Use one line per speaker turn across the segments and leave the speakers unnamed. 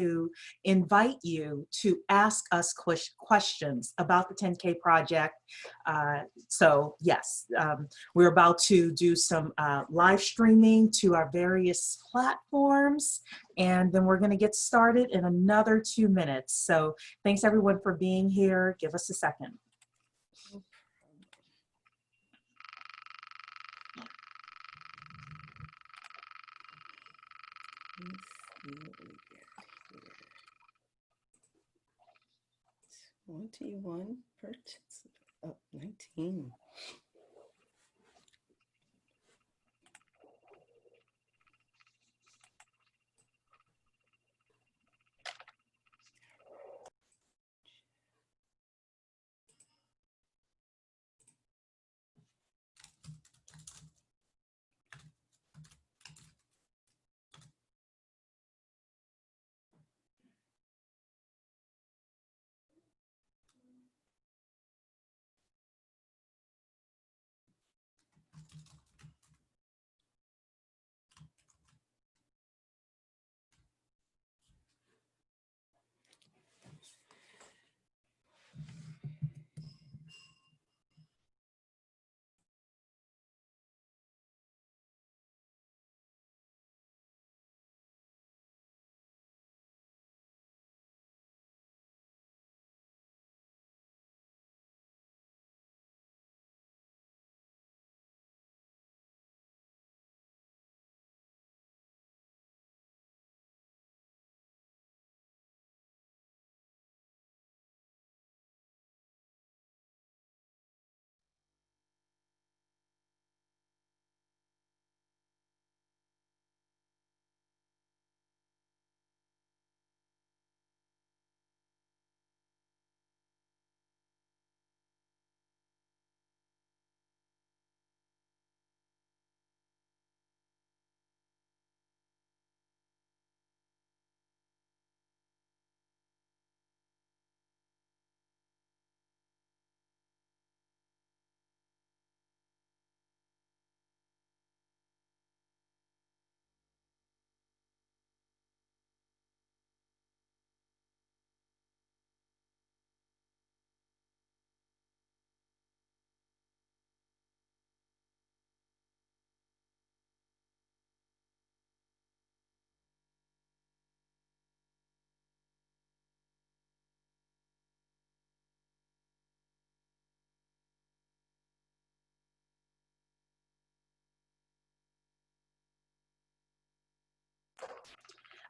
to invite you to ask us questions about the 10K project. So yes, we're about to do some live streaming to our various platforms, and then we're going to get started in another 2 minutes. So thanks everyone for being here. Give us a second.
Let's see what we get here. 21 participants. Oh, 19.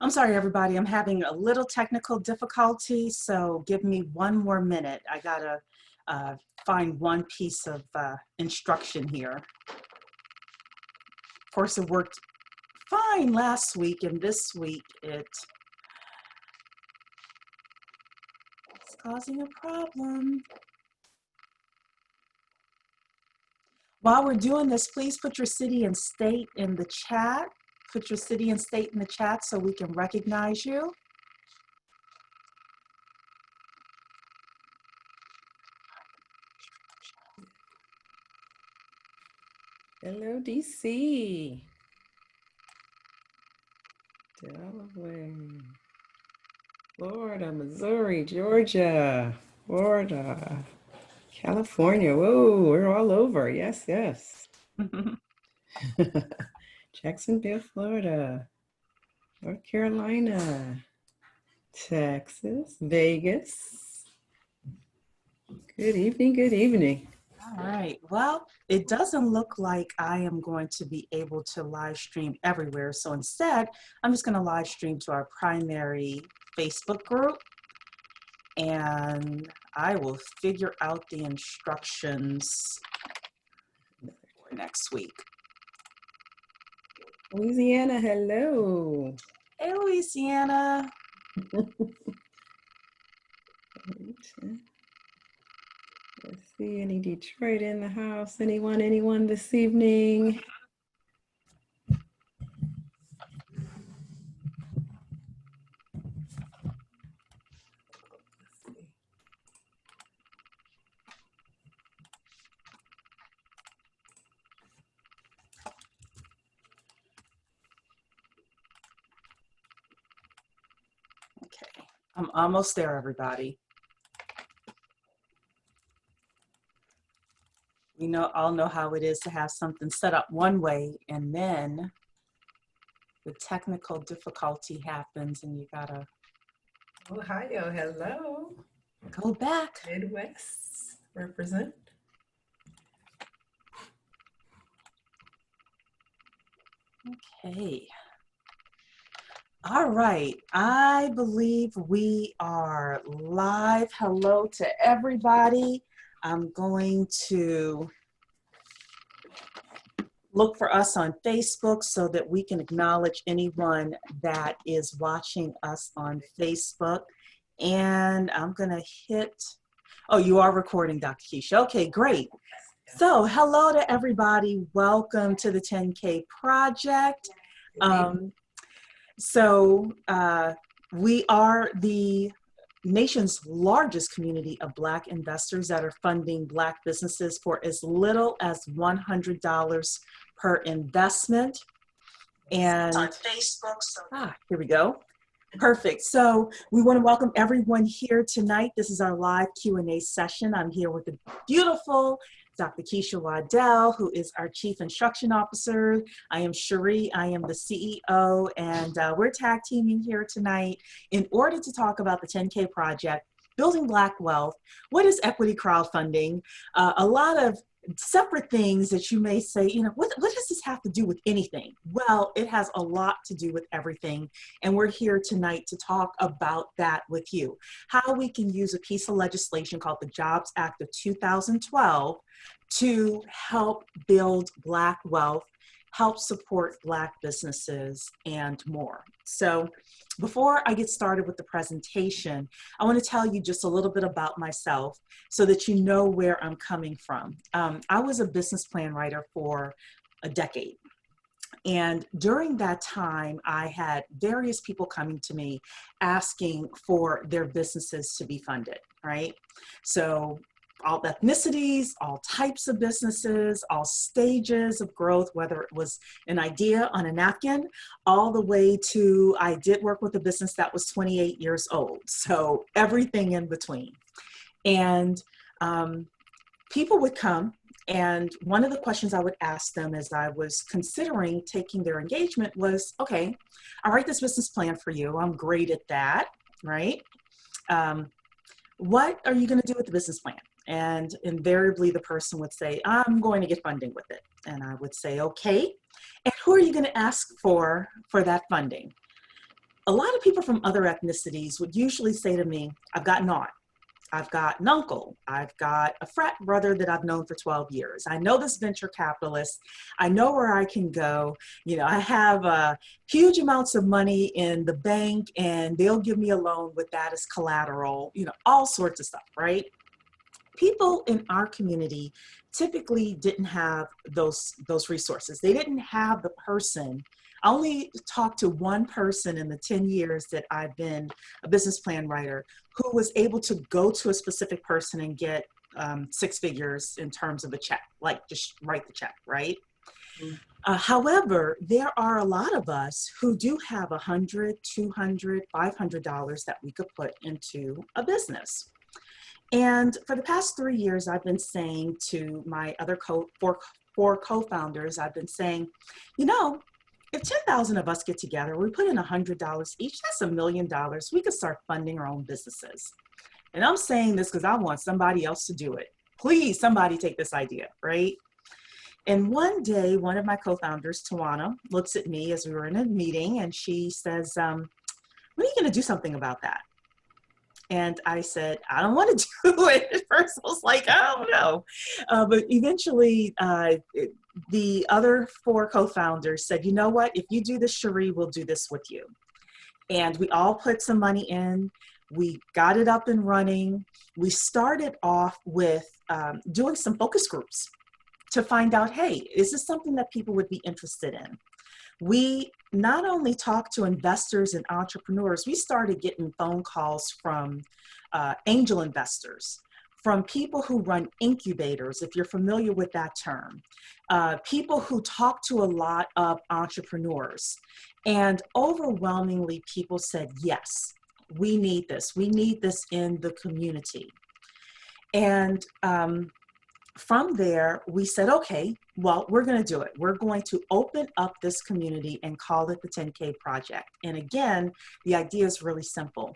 I'm sorry, everybody. I'm having a little technical difficulty, so give me 1 more minute. I gotta find one piece of instruction here. Of course, it worked fine last week, and this week it's causing a problem. While we're doing this, please put your city and state in the chat. Put your city and state in the chat so we can recognize you.
Hello, DC. Delaware. Florida, Missouri, Georgia, Florida, California. Whoa, we're all over. Yes, yes. Jacksonville, Florida, North Carolina, Texas, Vegas. Good evening, good evening.
All right, well, it doesn't look like I am going to be able to live stream everywhere. So instead, I'm just going to live stream to our primary Facebook group, and I will figure out the instructions for next week.
Louisiana, hello.
Hey, Louisiana.
Let's see, any Detroit in the house? Anyone this evening?
Okay, I'm almost there, everybody. We all know how it is to have something set up one way and then the technical difficulty happens and you gotta
Ohio, hello.
go back.
Midwest, represent.
Okay. All right, I believe we are live. Hello to everybody. I'm going to look for us on Facebook so that we can acknowledge anyone that is watching us on Facebook. And I'm gonna hit, oh, you are recording, Dr. Keisha. Okay, great. So hello to everybody. Welcome to the 10K Project. We are the nation's largest community of Black investors that are funding Black businesses for as little as $100 per investment. And on Facebook, here we go. Perfect. So we want to welcome everyone here tonight. This is our live Q&A session. I'm here with the beautiful Dr. Keisha Waddell, who is our Chief Instruction Officer. I am Cherie, I am the CEO, and we're tag teaming here tonight in order to talk about the 10K Project, Building Black Wealth. What is equity crowdfunding? A lot of separate things that you may say, what does this have to do with anything? Well, it has a lot to do with everything. And we're here tonight to talk about that with you. How we can use a piece of legislation called the Jobs Act of 2012 to help build Black wealth, help support Black businesses, and more. So before I get started with the presentation, I want to tell you just a little bit about myself so that you know where I'm coming from. I was a business plan writer for a decade. And during that time, I had various people coming to me asking for their businesses to be funded, right? So all ethnicities, all types of businesses, all stages of growth, whether it was an idea on a napkin, all the way to I did work with a business that was 28 years old. So everything in between. And people would come, and one of the questions I would ask them as I was considering taking their engagement was, okay, I'll write this business plan for you. I'm great at that, right? What are you going to do with the business plan? And invariably the person would say, I'm going to get funding with it. And I would say, okay, and who are you going to ask for that funding? A lot of people from other ethnicities would usually say to me, I've got an aunt, I've got an uncle, I've got a frat brother that I've known for 12 years. I know this venture capitalist. I know where I can go. I have huge amounts of money in the bank and they'll give me a loan with that as collateral, all sorts of stuff, right? People in our community typically didn't have those resources. They didn't have the person. I only talked to one person in the 10 years that I've been a business plan writer who was able to go to a specific person and get 6 figures in terms of a check, like just write the check, right? Mm-hmm. However, there are a lot of us who do have $100, $200, $500 that we could put into a business. And for the past 3 years, I've been saying to my other four co-founders, I've been saying, if 10,000 of us get together, we put in $100 each, that's $1 million. We could start funding our own businesses. And I'm saying this because I want somebody else to do it. Please, somebody take this idea, right? And one day, one of my co-founders, Tawana, looks at me as we were in a meeting and she says, when are you going to do something about that? And I said, I don't want to do it. At first I was like, I don't know. But eventually the other 4 co-founders said, you know what, if you do this, Cherie, we'll do this with you. And we all put some money in. We got it up and running. We started off with doing some focus groups to find out, hey, is this something that people would be interested in? We not only talked to investors and entrepreneurs, we started getting phone calls from angel investors, from people who run incubators, if you're familiar with that term, people who talk to a lot of entrepreneurs. And overwhelmingly, people said yes. We need this. We need this in the community. And from there, we said, okay, well, we're going to do it. We're going to open up this community and call it the 10K Project. And again, the idea is really simple.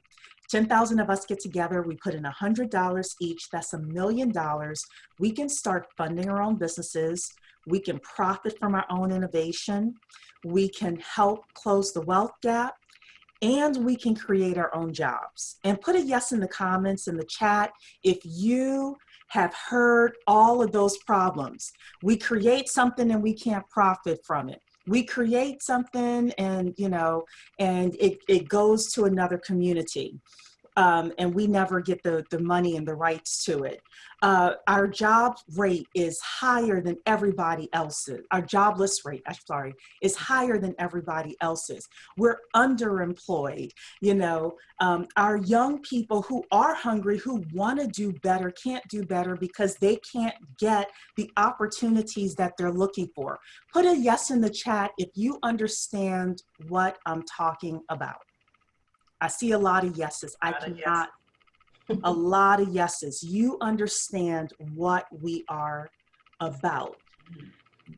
10,000 of us get together, we put in $100 each, that's $1 million. We can start funding our own businesses. We can profit from our own innovation. We can help close the wealth gap, and we can create our own jobs. And put a yes in the comments in the chat if you have heard all of those problems. We create something and we can't profit from it. We create something and, and it goes to another community. And we never get the money and the rights to it. Our job rate is higher than everybody else's. Our jobless rate, is higher than everybody else's. We're underemployed. Our young people who are hungry, who want to do better, can't do better because they can't get the opportunities that they're looking for. Put a yes in the chat if you understand what I'm talking about. I see a lot of yeses. A lot of yeses. You understand what we are about.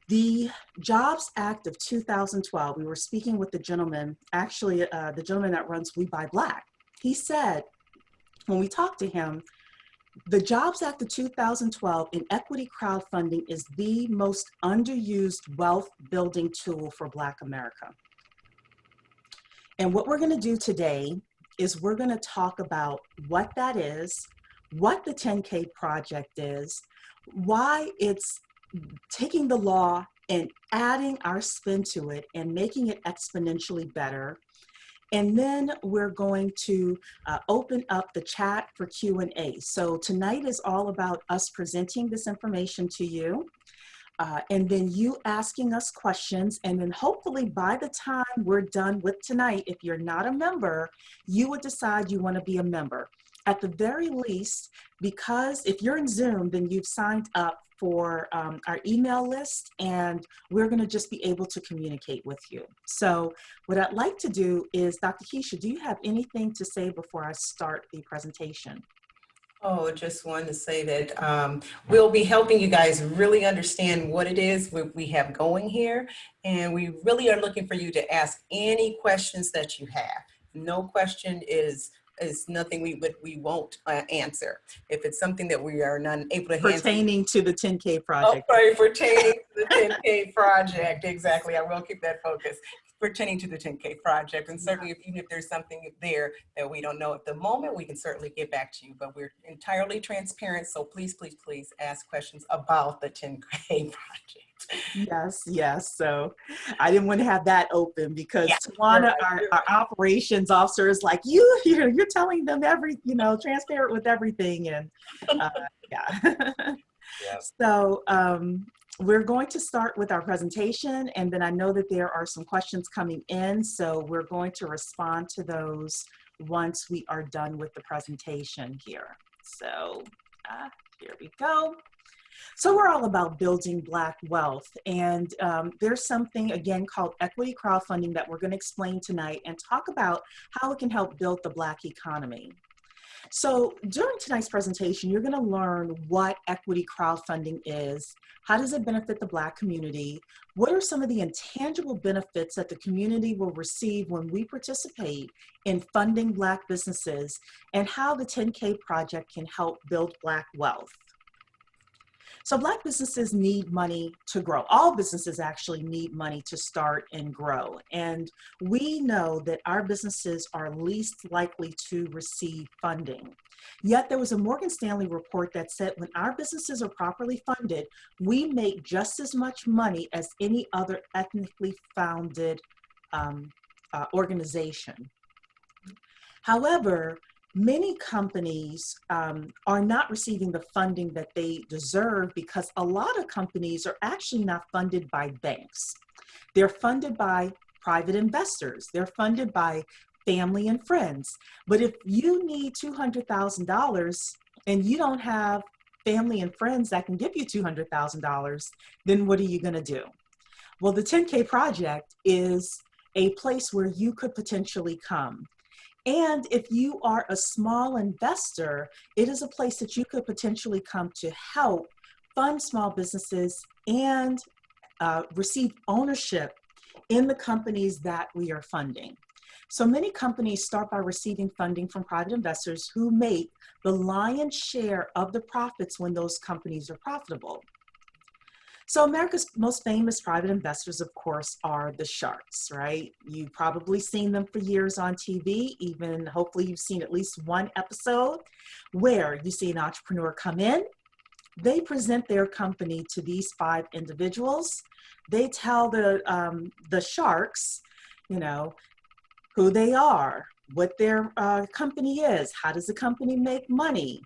The Jobs Act of 2012, we were speaking with the gentleman, actually the gentleman that runs We Buy Black. He said, when we talked to him, the Jobs Act of 2012 in equity crowdfunding is the most underused wealth building tool for Black America. And what we're going to do today is we're going to talk about what that is, what the 10K Project is, why it's taking the law and adding our spin to it and making it exponentially better. And then we're going to open up the chat for Q&A. So tonight is all about us presenting this information to you. And then you asking us questions, and then hopefully by the time we're done with tonight, if you're not a member, you would decide you want to be a member. At the very least, because if you're in Zoom, then you've signed up for our email list, and we're going to just be able to communicate with you. So what I'd like to do is, Dr. Keisha, do you have anything to say before I start the presentation?
Oh, just wanted to say that we'll be helping you guys really understand what it is we have going here. And we really are looking for you to ask any questions that you have. No question is nothing we won't answer. If it's something that we are not able to answer.
Pertaining to the 10K Project.
Oh, sorry, pertaining to the 10K Project. Exactly. I will keep that focus. Pertaining to the 10K Project. And certainly even if there's something there that we don't know at the moment, we can certainly get back to you, but we're entirely transparent. So please, please, please ask questions about the 10K Project.
Yes. So I didn't want to have that open because Tawana, our operations officer, is like, you're telling them transparent with everything. And So we're going to start with our presentation, and then I know that there are some questions coming in, so we're going to respond to those once we are done with the presentation here. So here we go. So we're all about building Black wealth, and there's something, again, called equity crowdfunding that we're going to explain tonight and talk about how it can help build the Black economy. So during tonight's presentation, you're going to learn what equity crowdfunding is, how does it benefit the Black community, what are some of the intangible benefits that the community will receive when we participate in funding Black businesses, and how the 10K Project can help build Black wealth. So Black businesses need money to grow. All businesses actually need money to start and grow. And we know that our businesses are least likely to receive funding. Yet there was a Morgan Stanley report that said when our businesses are properly funded, we make just as much money as any other ethnically founded organization. However, many companies are not receiving the funding that they deserve because a lot of companies are actually not funded by banks. They're funded by private investors. They're funded by family and friends. But if you need $200,000 and you don't have family and friends that can give you $200,000, then what are you going to do? Well, the 10K Project is a place where you could potentially come. And if you are a small investor, it is a place that you could potentially come to help fund small businesses and receive ownership in the companies that we are funding. So many companies start by receiving funding from private investors who make the lion's share of the profits when those companies are profitable. So America's most famous private investors, of course, are the sharks, right? You've probably seen them for years on TV, even hopefully you've seen at least one episode where you see an entrepreneur come in, they present their company to these 5 individuals. They tell the sharks, you know, who they are, what their company is, how does the company make money,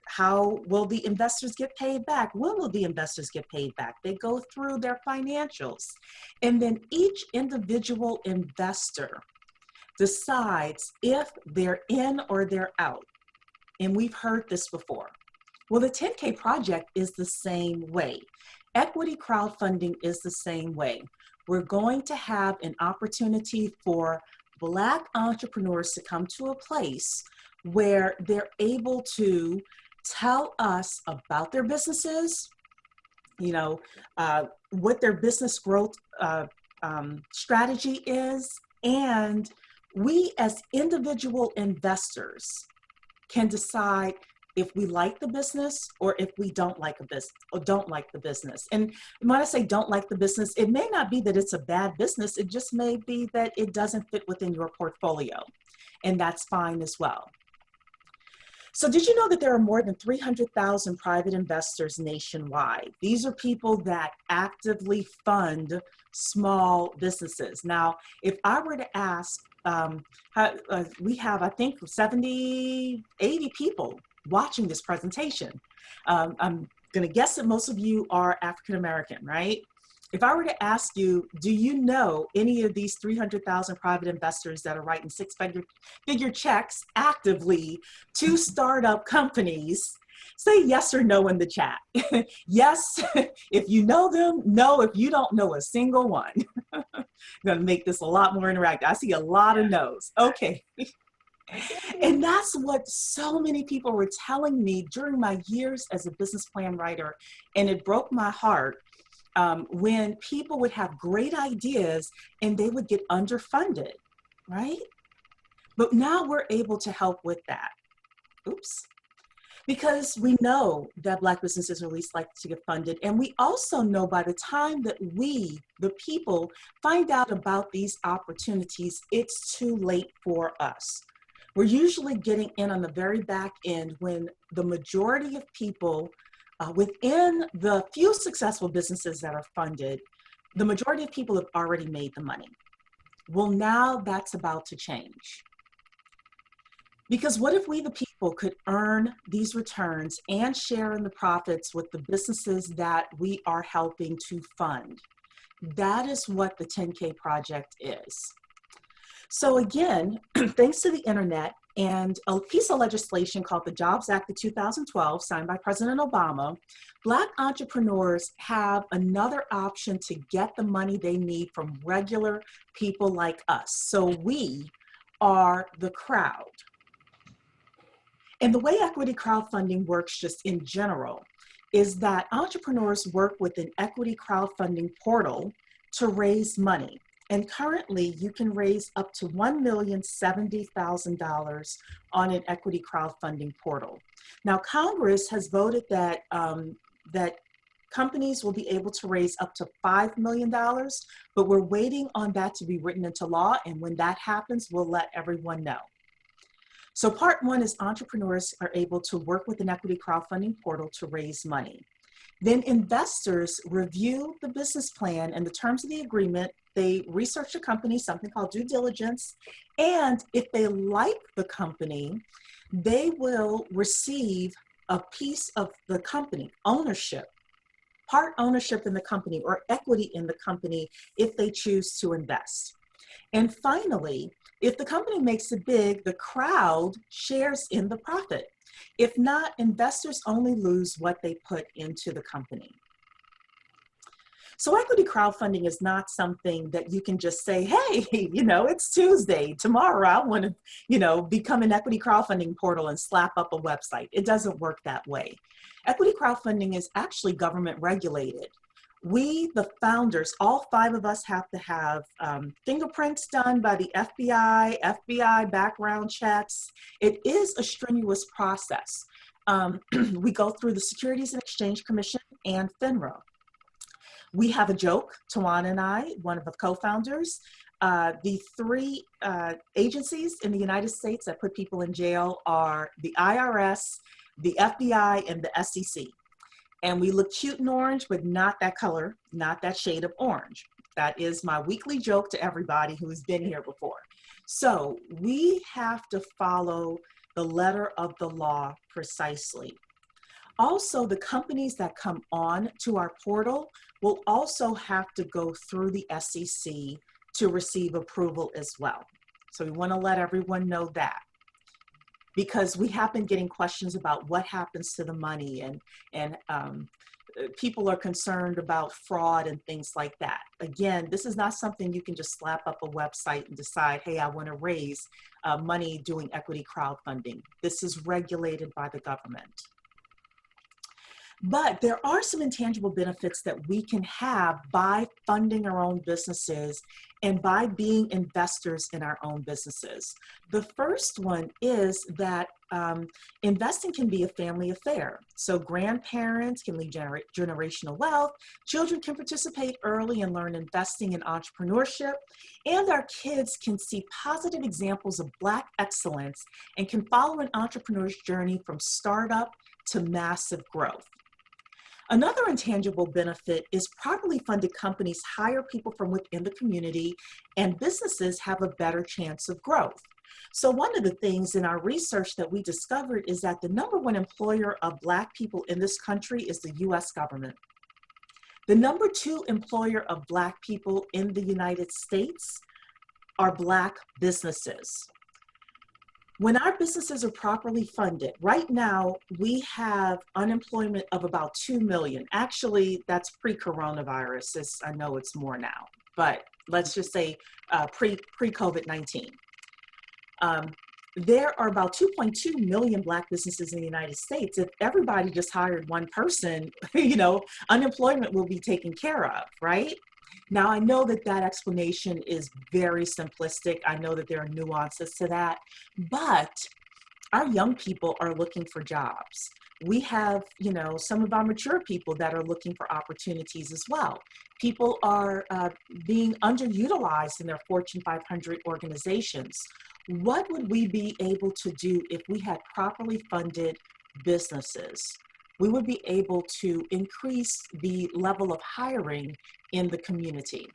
how will the investors get paid back, when will the investors get paid back. They go through their financials. And then each individual investor decides if they're in or they're out. And we've heard this before. Well, the 10K project is the same way. Equity crowdfunding is the same way. We're going to have an opportunity for Black entrepreneurs to come to a place where they're able to tell us about their businesses, you know, what their business growth strategy is, and we as individual investors can decide if we like the business or if we don't like the business. And when I say don't like the business, it may not be that it's a bad business. It just may be that it doesn't fit within your portfolio. And that's fine as well. So did you know that there are more than 300,000 private investors nationwide? These are people that actively fund small businesses. Now, if I were to ask, we have, I think, 70, 80 people watching this presentation. I'm going to guess that most of you are African-American, right? If I were to ask you, do you know any of these 300,000 private investors that are writing six-figure checks actively to startup companies? Say yes or no in the chat. Yes, if you know them. No, if you don't know a single one. I'm going to make this a lot more interactive. I see a lot of no's. Okay. And that's what so many people were telling me during my years as a business plan writer. And it broke my heart when people would have great ideas and they would get underfunded, right? But now we're able to help with that. Oops. Because we know that Black businesses are least likely to get funded. And we also know by the time that we, the people, find out about these opportunities, it's too late for us. We're usually getting in on the very back end when the majority of people within the few successful businesses that are funded, the majority of people have already made the money. Well, now that's about to change. Because what if we, the people, could earn these returns and share in the profits with the businesses that we are helping to fund? That is what the 10K project is. So again, thanks to the internet and a piece of legislation called the Jobs Act of 2012, signed by President Obama, Black entrepreneurs have another option to get the money they need from regular people like us. So we are the crowd. And the way equity crowdfunding works just in general is that entrepreneurs work with an equity crowdfunding portal to raise money. And currently you can raise up to $1,070,000 on an equity crowdfunding portal. Now, Congress has voted that, that companies will be able to raise up to $5 million, but we're waiting on that to be written into law. And when that happens, we'll let everyone know. So part one is entrepreneurs are able to work with an equity crowdfunding portal to raise money. Then investors review the business plan and the terms of the agreement. They research the company, something called due diligence. And if they like the company, they will receive a piece of the company, ownership, part ownership in the company or equity in the company if they choose to invest. And finally, if the company makes it big, the crowd shares in the profit. If not, investors only lose what they put into the company. So equity crowdfunding is not something that you can just say, hey, it's Tuesday, tomorrow I want to, become an equity crowdfunding portal and slap up a website. It doesn't work that way. Equity crowdfunding is actually government regulated. We, the founders, all 5 of us have to have fingerprints done by the FBI background checks. It is a strenuous process. We go through the Securities and Exchange Commission and FINRA. We have a joke, Tawana and I, one of the co-founders. The 3 agencies in the United States that put people in jail are the IRS, the FBI, and the SEC. And we look cute in orange, but not that color, not that shade of orange. That is my weekly joke to everybody who's been here before. So we have to follow the letter of the law precisely. Also, the companies that come on to our portal will also have to go through the SEC to receive approval as well. So we want to let everyone know that, because we have been getting questions about what happens to the money, and people are concerned about fraud and things like that. Again, this is not something you can just slap up a website and decide, hey, I want to raise money doing equity crowdfunding. This is regulated by the government. But there are some intangible benefits that we can have by funding our own businesses and by being investors in our own businesses. The first one is that investing can be a family affair. So grandparents can leave generational wealth, children can participate early and learn investing and entrepreneurship, and our kids can see positive examples of Black excellence and can follow an entrepreneur's journey from startup to massive growth. Another intangible benefit is properly funded companies hire people from within the community, and businesses have a better chance of growth. So one of the things in our research that we discovered is that the #1 employer of Black people in this country is the US government. The #2 employer of Black people in the United States are Black businesses. When our businesses are properly funded, right now we have unemployment of about 2 million. Actually, that's pre-coronavirus. I know it's more now, but let's just say pre-COVID-19. There are about 2.2 million Black businesses in the United States. If everybody just hired one person, unemployment will be taken care of, right? Now, I know that that explanation is very simplistic. I know that there are nuances to that, but our young people are looking for jobs. We have, some of our mature people that are looking for opportunities as well. People are being underutilized in their Fortune 500 organizations. What would we be able to do if we had properly funded businesses? We would be able to increase the level of hiring in the community.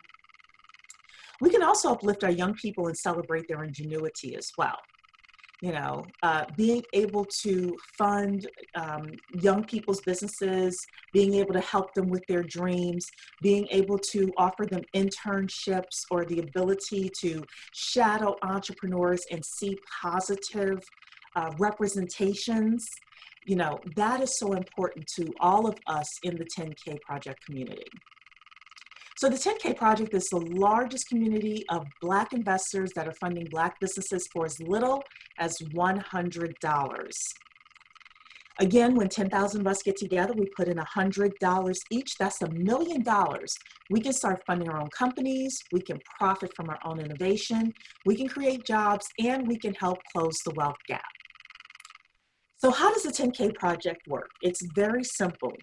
We can also uplift our young people and celebrate their ingenuity as well. Being able to fund young people's businesses, being able to help them with their dreams, being able to offer them internships or the ability to shadow entrepreneurs and see positive representations. That is so important to all of us in the 10K Project community. So the 10K Project is the largest community of Black investors that are funding Black businesses for as little as $100. Again, when 10,000 of us get together, we put in $100 each. That's $1 million. We can start funding our own companies. We can profit from our own innovation. We can create jobs, and we can help close the wealth gap. So how does the 10K Project work? It's very simple.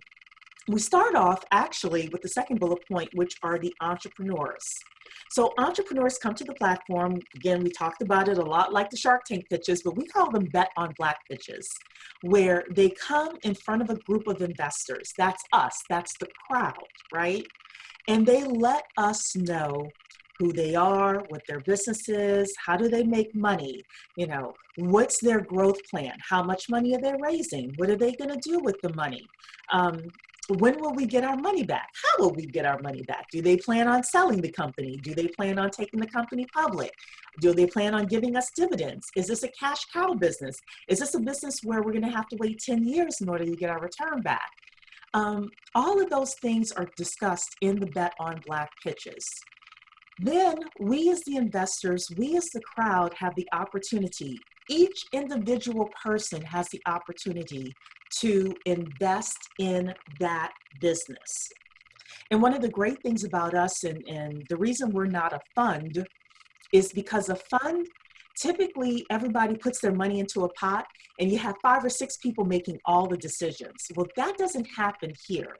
We start off actually with the second bullet point, which are the entrepreneurs. So entrepreneurs come to the platform. Again, we talked about it a lot like the Shark Tank pitches, but we call them Bet on Black pitches, where they come in front of a group of investors. That's us, that's the crowd, right? And they let us know who they are, what their business is, how do they make money, what's their growth plan, how much money are they raising, what are they going to do with the money, when will we get our money back, how will we get our money back, do they plan on selling the company, do they plan on taking the company public, do they plan on giving us dividends, is this a cash cow business, is this a business where we're going to have to wait 10 years in order to get our return back? All of those things are discussed in the Bet on Black pitches. Then we as the investors, we as the crowd have the opportunity, each individual person has the opportunity to invest in that business. And one of the great things about us, and the reason we're not a fund, is because a fund, typically everybody puts their money into a pot and you have 5 or 6 people making all the decisions. Well, that doesn't happen here.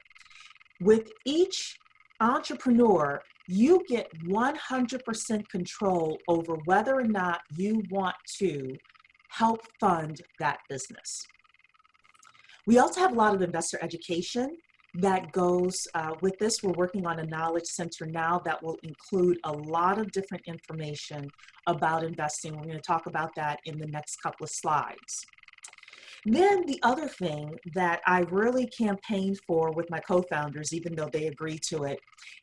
With each entrepreneur, you get 100% control over whether or not you want to help fund that business. We also have a lot of investor education that goes with this. We're working on a knowledge center now that will include a lot of different information about investing. We're going to talk about that in the next couple of slides. Then the other thing that I really campaigned for with my co-founders, even though they agreed to it,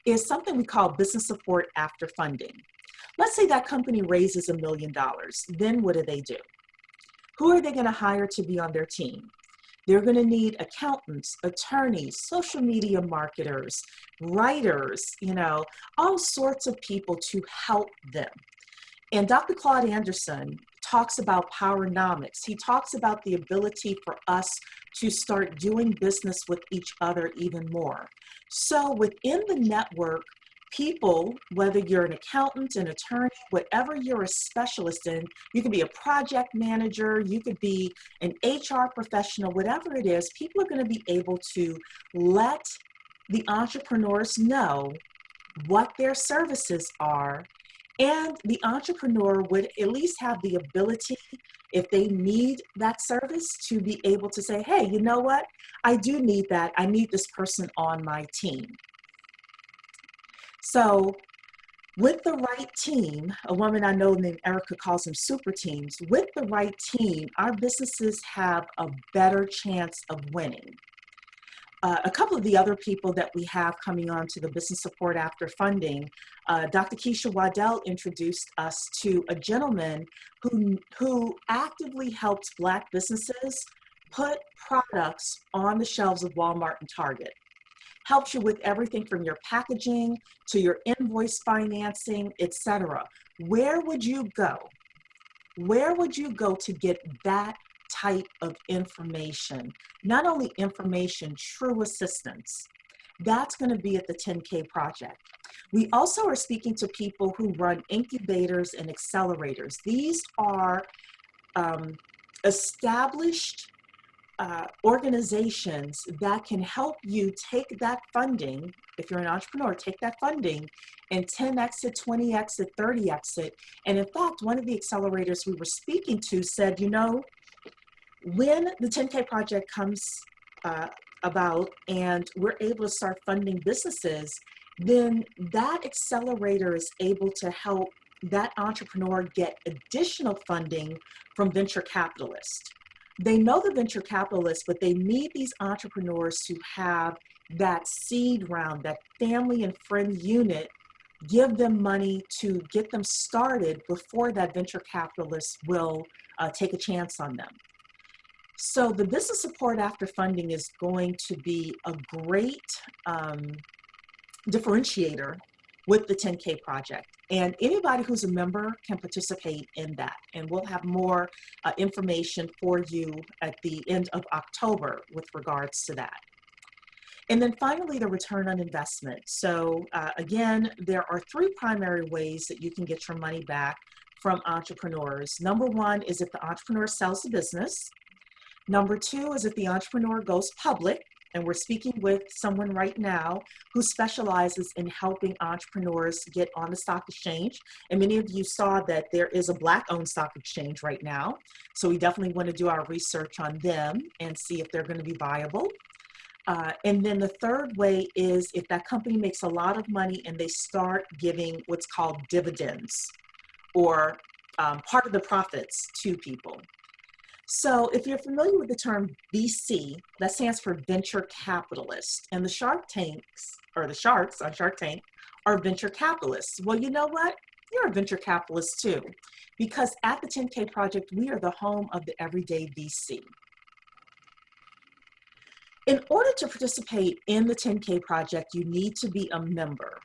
is something we call business support after funding. Let's say that company raises $1 million. Then what do? Who are they going to hire to be on their team? They're going to need accountants, attorneys, social media marketers, writers, all sorts of people to help them. And Dr. Claude Anderson talks about powernomics. He talks about the ability for us to start doing business with each other even more. So within the network, people, whether you're an accountant, an attorney, whatever you're a specialist in, you could be a project manager, you could be an HR professional, whatever it is, people are going to be able to let the entrepreneurs know what their services are. And the entrepreneur would at least have the ability, if they need that service, to be able to say, hey, you know what? I do need that. I need this person on my team. So with the right team, a woman I know named Erica calls them super teams. With the right team, our businesses have a better chance of winning. A couple of the other people that we have coming on to the business support after funding, Dr. Keisha Waddell introduced us to a gentleman who actively helps Black businesses put products on the shelves of Walmart and Target. Helps you with everything from your packaging to your invoice financing, etc. Where would you go? Where would you go to get that type of information? Not only information, true assistance. That's going to be at the 10K project. We also are speaking to people who run incubators and accelerators. These are established organizations that can help you take that funding, if you're an entrepreneur, take that funding and 10x it, 20x it, 30x it. And in fact, one of the accelerators we were speaking to said, when the 10K project comes about and we're able to start funding businesses, then that accelerator is able to help that entrepreneur get additional funding from venture capitalists. They know the venture capitalists, but they need these entrepreneurs to have that seed round, that family and friend unit, give them money to get them started before that venture capitalist will take a chance on them. So the business support after funding is going to be a great differentiator with the 10K project. And anybody who's a member can participate in that. And we'll have more information for you at the end of October with regards to that. And then finally, the return on investment. So again, there are 3 primary ways that you can get your money back from entrepreneurs. Number 1 is if the entrepreneur sells the business. Number 2 is if the entrepreneur goes public. And we're speaking with someone right now who specializes in helping entrepreneurs get on the stock exchange. And many of you saw that there is a Black-owned stock exchange right now. So we definitely want to do our research on them and see if they're going to be viable. And then the third way is if that company makes a lot of money and they start giving what's called dividends or part of the profits to people. So if you're familiar with the term VC, that stands for venture capitalist, and the Shark Tanks, or the sharks on Shark Tank, are venture capitalists. Well, you know what? You're a venture capitalist too, because at the 10K project, we are the home of the everyday VC. In order to participate in the 10K project, you need to be a member.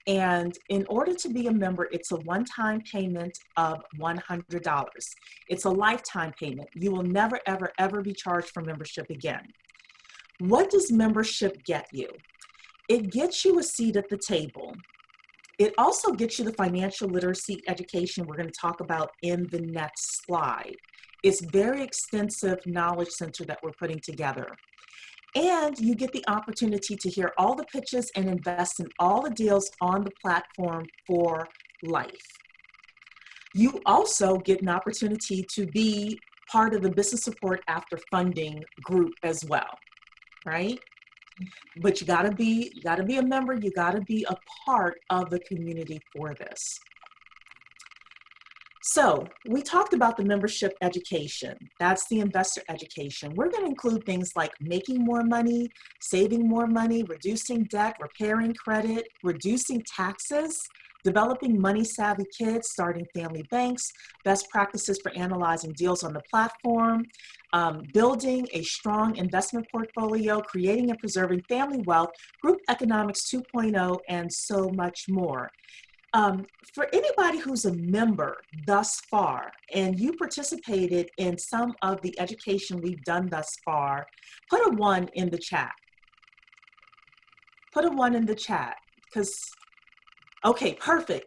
And in order to be a member, it's a one-time payment of $100. It's a lifetime payment. You will never, ever, ever be charged for membership again. What does membership get you? It gets you a seat at the table. It also gets you the financial literacy education we're going to talk about in the next slide. It's very extensive knowledge center that we're putting together. And you get the opportunity to hear all the pitches and invest in all the deals on the platform for life. You also get an opportunity to be part of the business support after funding group as well, right? But you gotta be a member, you gotta be a part of the community for this. So we talked about the membership education. That's the investor education. We're going to include things like making more money, saving more money, reducing debt, repairing credit, reducing taxes, developing money-savvy kids, starting family banks, best practices for analyzing deals on the platform, building a strong investment portfolio, creating and preserving family wealth, group economics 2.0, and so much more. For anybody who's a member thus far and you participated in some of the education we've done thus far, put a 1 in the chat. Put a 1 in the chat because, okay, perfect.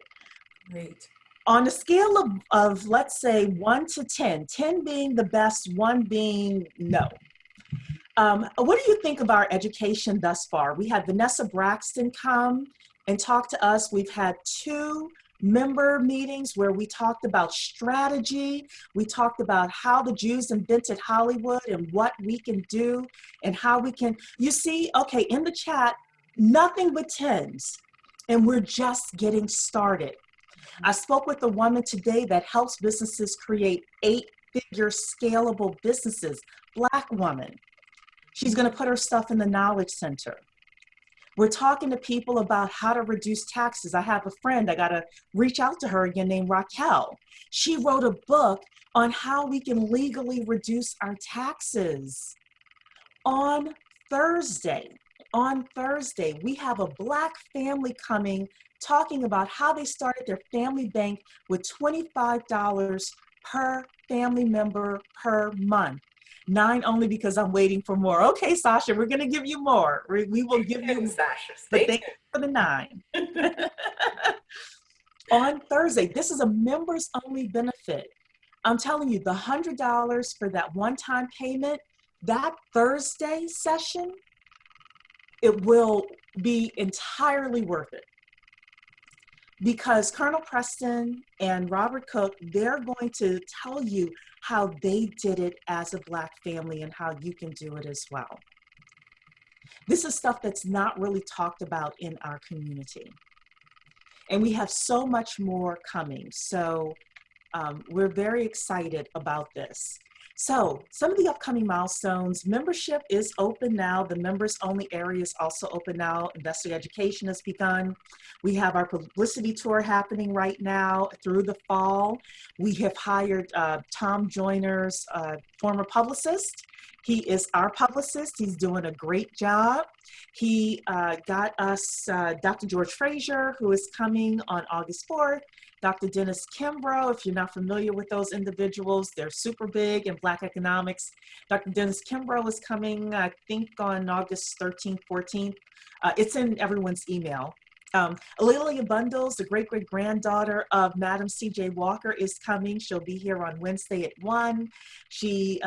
Great.
On a scale of let's say 1 to 10, 10 being the best, 1 being no. What do you think of our education thus far? We had Vanessa Braxton come and talk to us. We've had 2 member meetings where we talked about strategy. We talked about how the Jews invented Hollywood and what we can do and how we can, you see, okay, in the chat, nothing but 10s. And we're just getting started. I spoke with a woman today that helps businesses create 8-figure scalable businesses, Black woman. She's going to put her stuff in the knowledge center. We're talking to people about how to reduce taxes. I have a friend, I got to reach out to her again, named Raquel. She wrote a book on how we can legally reduce our taxes. On Thursday, we have a Black family coming talking about how they started their family bank with $25 per family member per month. 9 only because I'm waiting for more. Okay, Sasha, we're going to give you more. We will give you,
Sasha,
but thank you for the 9. On Thursday, this is a members only benefit. I'm telling you, the $100 for that one-time payment, that Thursday session, it will be entirely worth it. Because Colonel Preston and Robert Cook, they're going to tell you how they did it as a Black family and how you can do it as well. This is stuff that's not really talked about in our community. And we have so much more coming. So we're very excited about this. So some of the upcoming milestones, membership is open now. The members only area is also open now. Investor education has begun. We have our publicity tour happening right now through the fall. We have hired Tom Joyner's former publicist. He is our publicist. He's doing a great job. He got us Dr. George Frazier, who is coming on August 4th. Dr. Dennis Kimbrough, if you're not familiar with those individuals, they're super big in Black economics. Dr. Dennis Kimbrough is coming, I think, on August 13th, 14th. It's in everyone's email. Alelia Bundles, the great-great-granddaughter of Madam C.J. Walker, is coming. She'll be here on Wednesday at 1. She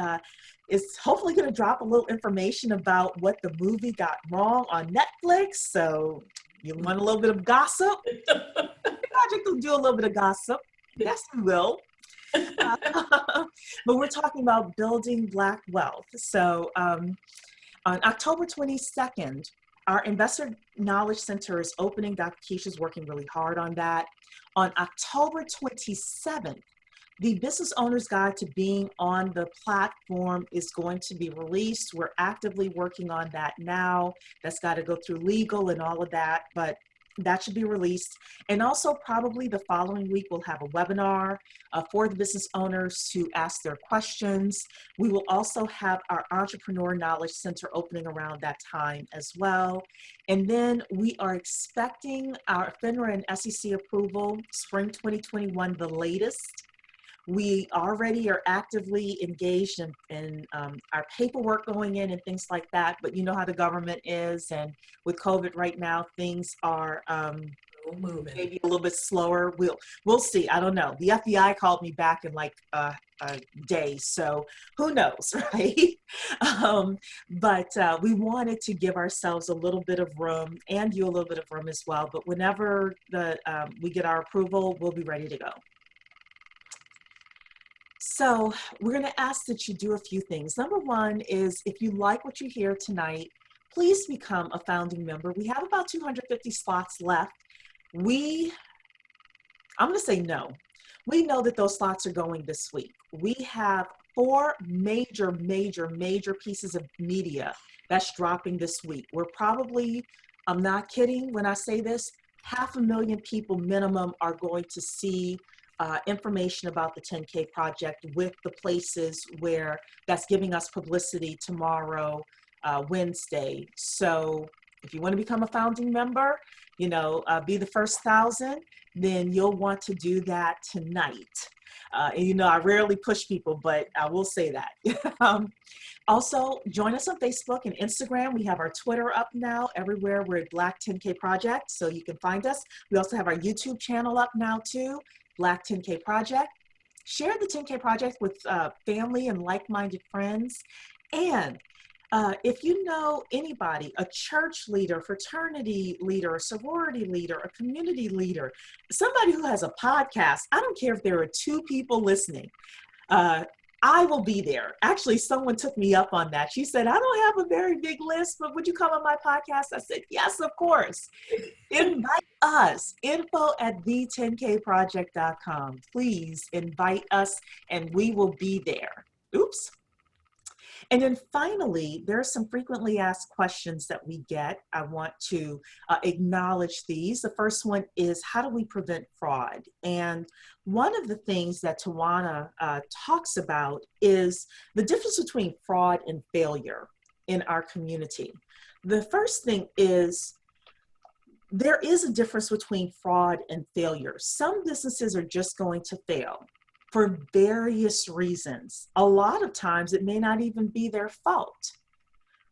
is hopefully going to drop a little information about what the movie got wrong on Netflix. So you want a little bit of gossip? Project will do a little bit of gossip. Yes, we will. But we're talking about building Black wealth. So on October 22nd, our Investor Knowledge Center is opening. Dr. Keisha's working really hard on that. On October 27th, the Business Owner's Guide to Being on the Platform is going to be released. We're actively working on that now. That's got to go through legal and all of that, but That should be released. And also probably the following week, we'll have a webinar for the business owners to ask their questions. We will also have our Entrepreneur Knowledge Center opening around that time as well. And then we are expecting our FINRA and SEC approval, spring 2021, the latest. We already are actively engaged in our paperwork going in and things like that, but you know how the government is, and with COVID right now, things are
Moving.
maybe a little bit slower. We'll see. I don't know. The FBI called me back in like a day, so who knows, right? But we wanted to give ourselves a little bit of room, and you a little bit of room as well. But whenever we get our approval, we'll be ready to go. So we're going to ask that you do a few things. Number one is, if you like what you hear tonight, please become a founding member. We have about 250 slots left. I'm going to say no. We know that those slots are going this week. We have 4 major pieces of media that's dropping this week. We're probably, I'm not kidding when I say this, 500,000 people minimum are going to see information about the 10K project with the places where that's giving us publicity tomorrow, Wednesday. So if you want to become a founding member, you know, be the first 1,000, then you'll want to do that tonight. And you know, I rarely push people, but I will say that. Also, join us on Facebook and Instagram. We have our Twitter up now. Everywhere we're at Black 10K Project, so you can find us. We also have our YouTube channel up now too, Black 10K Project. Share the 10K Project with family and like-minded friends. And if you know anybody, a church leader, fraternity leader, a sorority leader, a community leader, somebody who has a podcast, I don't care if there are 2 people listening, I will be there. Actually, someone took me up on that. She said, I don't have a very big list, but would you come on my podcast? I said, yes, of course. Invite us, info@the10kproject.com. Please invite us and we will be there. Oops. And then finally, there are some frequently asked questions that we get. I want to acknowledge these. The first one is, how do we prevent fraud? And one of the things that Tawana talks about is the difference between fraud and failure in our community. The first thing is, there is a difference between fraud and failure. Some businesses are just going to fail for various reasons. A lot of times it may not even be their fault.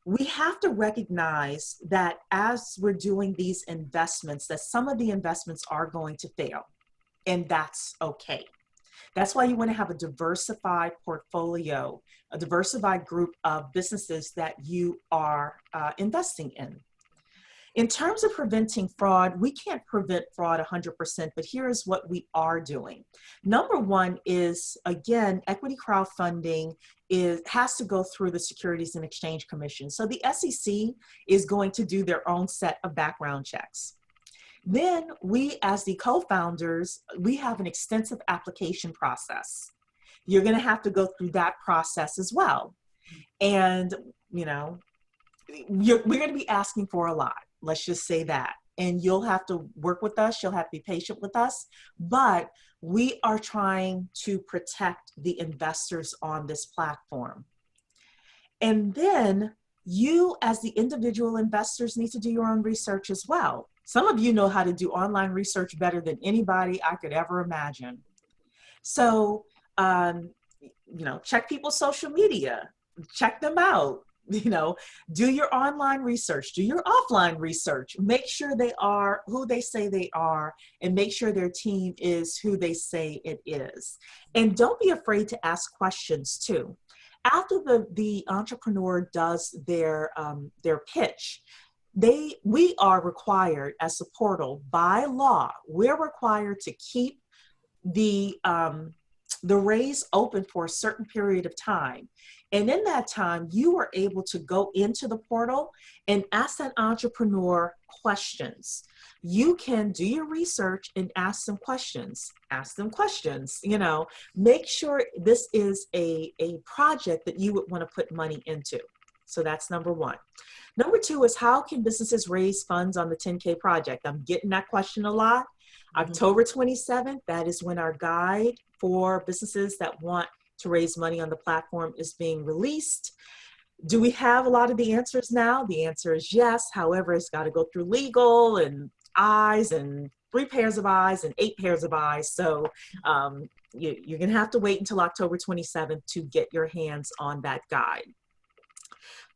We have to recognize that as we're doing these investments, that some of the investments are going to fail, and that's okay. That's why you want to have a diversified portfolio, a diversified group of businesses that you are investing in. In terms of preventing fraud, we can't prevent fraud 100%, but here is what we are doing. Number one is, again, equity crowdfunding has to go through the Securities and Exchange Commission. So the SEC is going to do their own set of background checks. Then we, as the co-founders, we have an extensive application process. You're going to have to go through that process as well. And, you know, we're going to be asking for a lot. Let's just say that. And you'll have to work with us. You'll have to be patient with us. But we are trying to protect the investors on this platform. And then you, as the individual investors, need to do your own research as well. Some of you know how to do online research better than anybody I could ever imagine. So, you know, check people's social media, check them out. You know, do your online research, do your offline research, make sure they are who they say they are, and make sure their team is who they say it is. And don't be afraid to ask questions too. After the entrepreneur does their pitch, we are required as a portal by law, we're required to keep the raise open for a certain period of time. And in that time, you are able to go into the portal and ask that entrepreneur questions. You can do your research and ask them questions. Ask them questions, you know, make sure this is a project that you would want to put money into. So that's number one. Number two is, how can businesses raise funds on the 10K project? I'm getting that question a lot. October 27th, that is when our guide for businesses that want to raise money on the platform is being released. Do we have a lot of the answers now? The answer is yes. However, it's got to go through legal and eyes and 3 pairs of eyes and 8 pairs of eyes. So you're going to have to wait until October 27th to get your hands on that guide.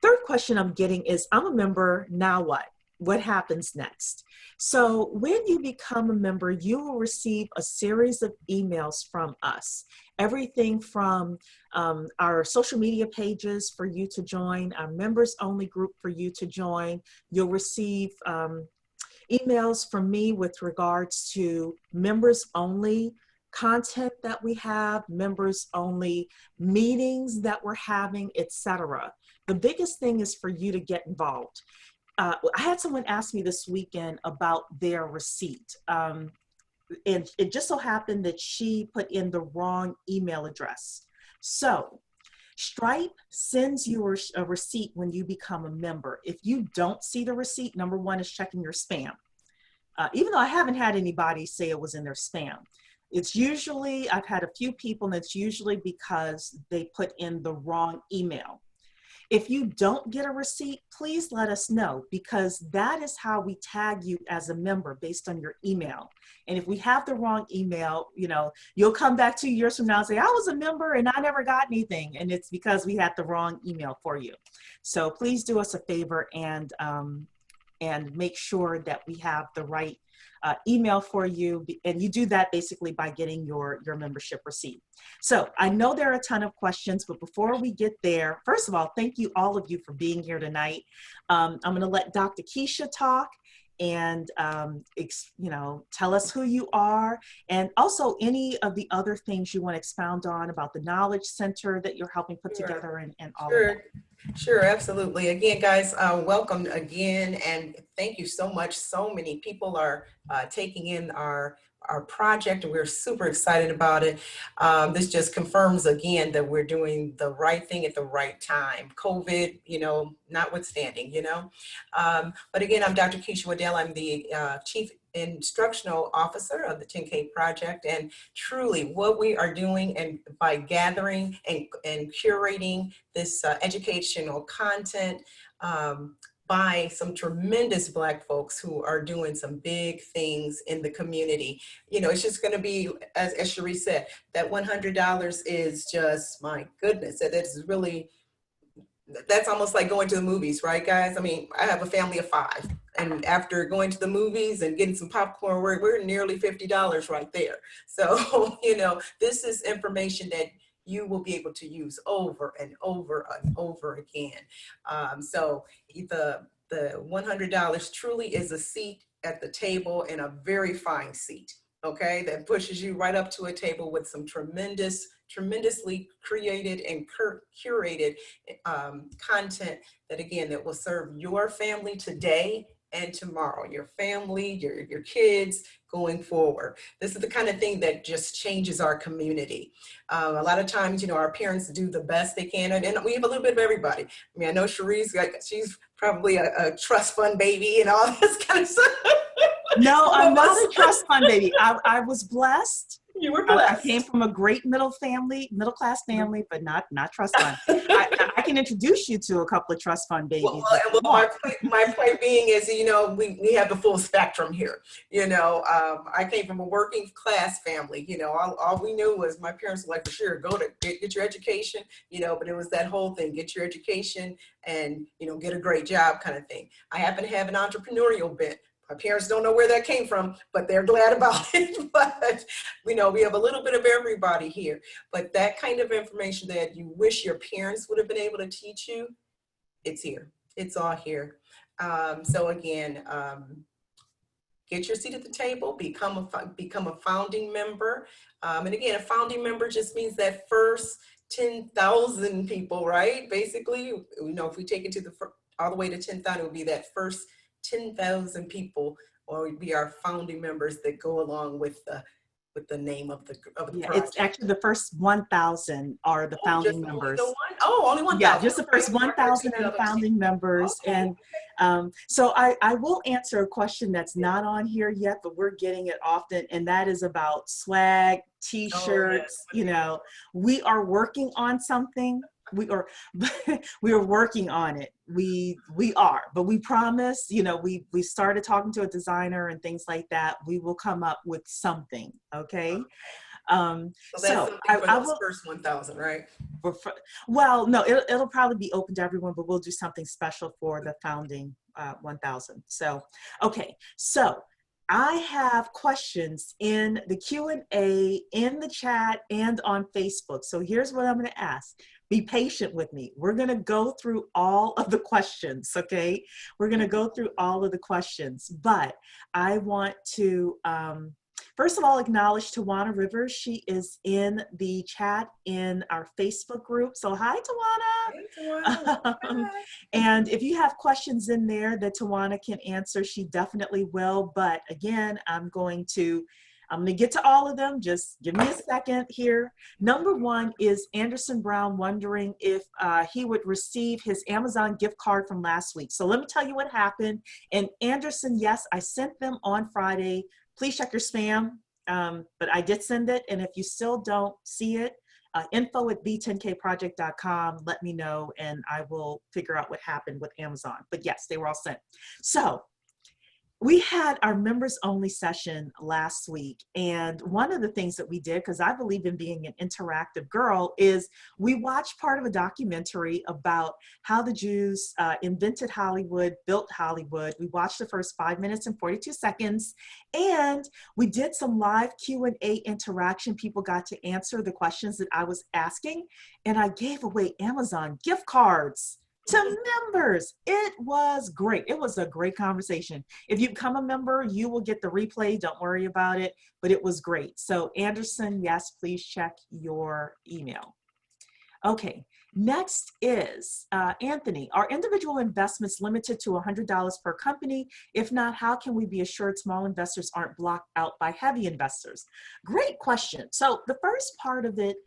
Third question I'm getting is, I'm a member, now what? What happens next? So when you become a member, you will receive a series of emails from us. Everything from our social media pages for you to join, our members only group for you to join. You'll receive emails from me with regards to members only content that we have, members only meetings that we're having, etc. The biggest thing is for you to get involved. I had someone ask me this weekend about their receipt. And it just so happened that she put in the wrong email address. So Stripe sends you a receipt when you become a member. If you don't see the receipt, number one is checking your spam. Even though I haven't had anybody say it was in their spam. It's usually, I've had a few people, and it's usually because they put in the wrong email. If you don't get a receipt, please let us know, because that is how we tag you as a member, based on your email. And if we have the wrong email, you'll come back 2 years from now and say, I was a member and I never got anything. And it's because we had the wrong email for you. So please do us a favor and make sure that we have the right email for you. And you do that basically by getting your membership receipt. So I know there are a ton of questions, but before we get there, first of all, thank you, all of you, for being here tonight. I'm going to let Dr. Keisha talk and tell us who you are, and also any of the other things you want to expound on about the Knowledge Center that you're helping put together and all of that.
Sure, absolutely. Again, guys, welcome again, and thank you so much. So many people are taking in our project, and we're super excited about it. This just confirms again that we're doing the right thing at the right time. COVID, notwithstanding, But again, I'm Dr. Keisha Waddell. I'm the Chief Instructional Officer of the 10K Project, and truly what we are doing, and by gathering and curating this educational content by some tremendous Black folks who are doing some big things in the community. It's just going to be, as Cherie said, that $100 is just, my goodness, that is really, that's almost like going to the movies, right, guys? I mean, I have a family of 5, and after going to the movies and getting some popcorn, we're nearly $50 right there. So, this is information that you will be able to use over and over and over again. So the $100 truly is a seat at the table, and a very fine seat, okay, that pushes you right up to a table with some tremendously created and curated content that, again, that will serve your family today and tomorrow, your family, your kids going forward. This is the kind of thing that just changes our community. A lot of times, our parents do the best they can, and we have a little bit of everybody. I mean, I know Cherie's she's probably a trust fund baby and all this kind of stuff.
No, I'm not a trust fund baby. I was blessed.
You were blessed.
I came from a great middle class family, but not trust fund. I can introduce you to a couple of trust fund babies.
Well, my point being is, we have the full spectrum here. I came from a working class family. All we knew was my parents were like, for sure, go to get your education. But it was that whole thing: get your education and get a great job kind of thing. I happen to have an entrepreneurial bent. My parents don't know where that came from, but they're glad about it. But we have a little bit of everybody here. But that kind of information that you wish your parents would have been able to teach you, it's here. It's all here. So again, get your seat at the table, become a founding member. And again, a founding member just means that first 10,000 people, right? Basically, if we take it to all the way to 10,000, it would be that first 10,000 people, or would be our founding members that go along with with the name of the
Yeah, it's
project?
actually the first 1,000 are the
Oh, just
founding
only the
members.
one? Oh, only
Yeah,
1,000.
just the
Okay,
first
so I gotta take
1,000
the
are the
other two.
founding members.
Okay.
And so I will answer a question that's not on here yet, but we're getting it often, and that is about swag,
Oh, yes.
t-shirts. You know, we are working on something. We are, we are working on it. We are, but we promise, you know, we started talking to a designer and things like that. We will come up with something, okay?
So that's
So
something for
I
those
will,
first 1,000, right?
well, no, it'll probably be open to everyone, but we'll do something special for the founding 1,000. So, okay, so I have questions in the Q&A, in the chat, and on Facebook. So here's what I'm going to ask. Be patient with me. We're going to go through all of the questions, okay? We're going to go through all of the questions, but I want to first of all, acknowledge Tawana Rivers. She is in the chat in our Facebook group. So hi,
Hey, Tawana, welcome
Tawana.
back.
And if you have questions in there that Tawana can answer, she definitely will. But again, I'm going to get to all of them. Just give me a second here. Number one is Anderson Brown wondering if he would receive his Amazon gift card from last week. So let me tell you what happened. And Anderson, yes, I sent them on Friday. Please check your spam, but I did send it. And if you still don't see it, info@b10kproject.com, let me know and I will figure out what happened with Amazon. But yes, they were all sent. So we had our members only session last week. And one of the things that we did, because I believe in being an interactive girl, is we watched part of a documentary about how the Jews invented Hollywood, built Hollywood. We watched the first 5 minutes and 42 seconds. And we did some live Q&A interaction. People got to answer the questions that I was asking. And I gave away Amazon gift cards to members. It was great. It was a great conversation. If you become a member, you will get the replay. Don't worry about it, but it was great. So Anderson, yes, please check your email. Okay, next is Anthony. Are individual investments limited to $100 per company? If not, how can we be assured small investors aren't blocked out by heavy investors? Great question. So the first part of it,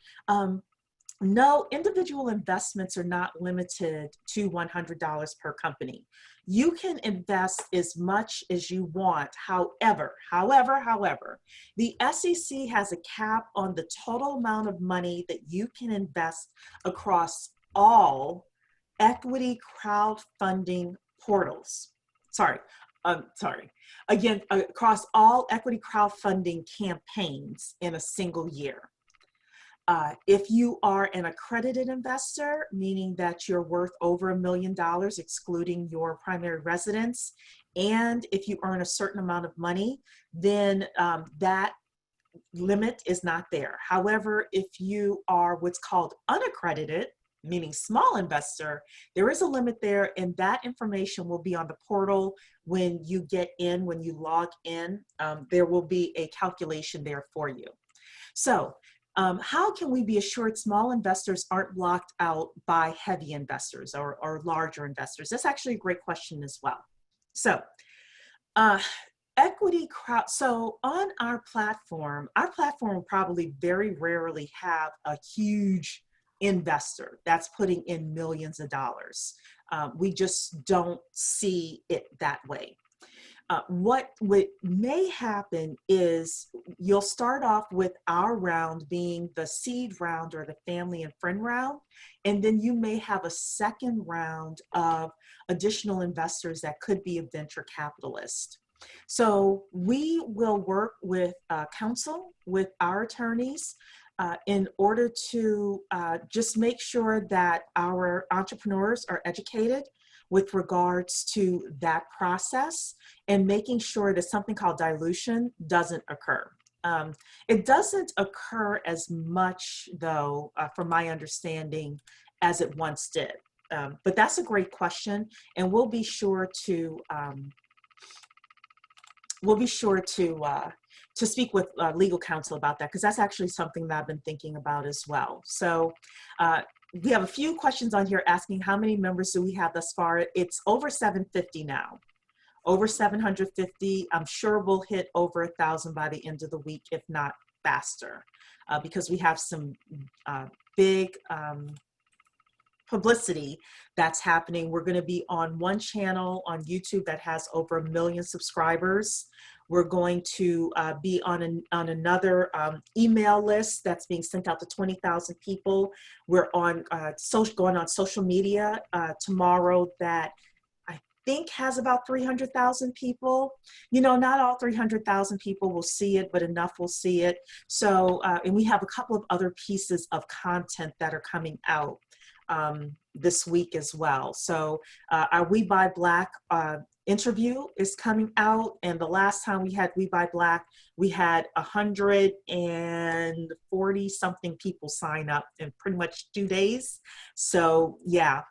no, individual investments are not limited to $100 per company. You can invest as much as you want. However, the SEC has a cap on the total amount of money that you can invest across all equity crowdfunding portals. Again, across all equity crowdfunding campaigns in a single year. If you are an accredited investor, meaning that you're worth over $1 million, excluding your primary residence, and if you earn a certain amount of money, then that limit is not there. However, if you are what's called unaccredited, meaning small investor, there is a limit there, and that information will be on the portal when you get in, when you log in. There will be a calculation there for you. So, how can we be assured small investors aren't blocked out by heavy investors or larger investors? That's actually a great question as well. So, so on our platform will probably very rarely have a huge investor that's putting in millions of dollars. We just don't see it that way. What may happen is you'll start off with our round being the seed round or the family and friend round, and then you may have a second round of additional investors that could be a venture capitalist. So we will work with counsel, with our attorneys, in order to just make sure that our entrepreneurs are educated with regards to that process and making sure that something called dilution doesn't occur. It doesn't occur as much, though, from my understanding, as it once did. But that's a great question, and we'll be sure to speak with legal counsel about that, because that's actually something that I've been thinking about as well. So we have a few questions on here asking how many members do we have thus far. It's over 750 now, over 750. I'm sure we'll hit over 1,000 by the end of the week, if not faster because we have some big publicity that's happening. We're going to be on one channel on YouTube that has over 1 million subscribers. We're going to be on another email list that's being sent out to 20,000 people. We're on going on social media tomorrow that I think has about 300,000 people. You know, not all 300,000 people will see it, but enough will see it. So, and we have a couple of other pieces of content that are coming out this week as well. So our We Buy Black interview is coming out, and the last time we had We Buy Black, we had 140 something people sign up in pretty much 2 days. So yeah,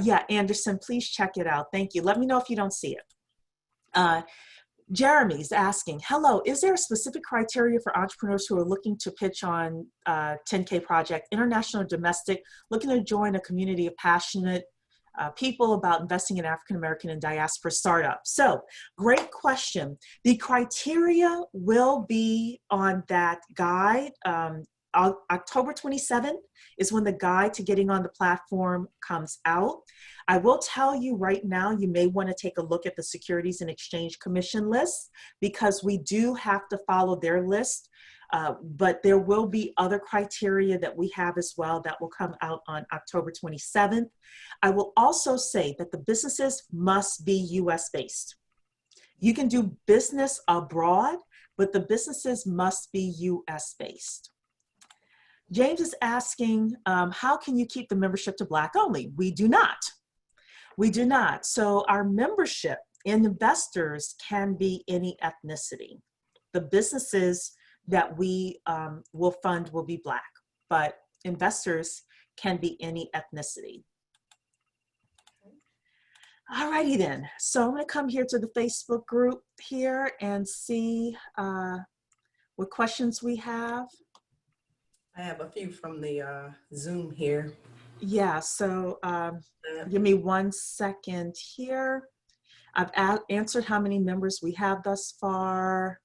yeah, Anderson, please check it out. Thank you. Let me know if you don't see it. Jeremy's asking, hello, is there a specific criteria for entrepreneurs who are looking to pitch on 10K project, international or domestic, looking to join a community of passionate people about investing in African-American and diaspora startups? So, great question. The criteria will be on that guide. October 27th is when the guide to getting on the platform comes out. I will tell you right now, you may want to take a look at the Securities and Exchange Commission list because we do have to follow their list, but there will be other criteria that we have as well that will come out on October 27th. I will also say that the businesses must be US based. You can do business abroad, but the businesses must be US based. James is asking, how can you keep the membership to Black only? We do not. We do not. So our membership and investors can be any ethnicity. The businesses that we will fund will be Black, but investors can be any ethnicity. All righty then. So I'm going to come here to the Facebook group here and see what questions we have.
I have a few from the Zoom here.
Yeah, so give me 1 second here. I've answered how many members we have thus far.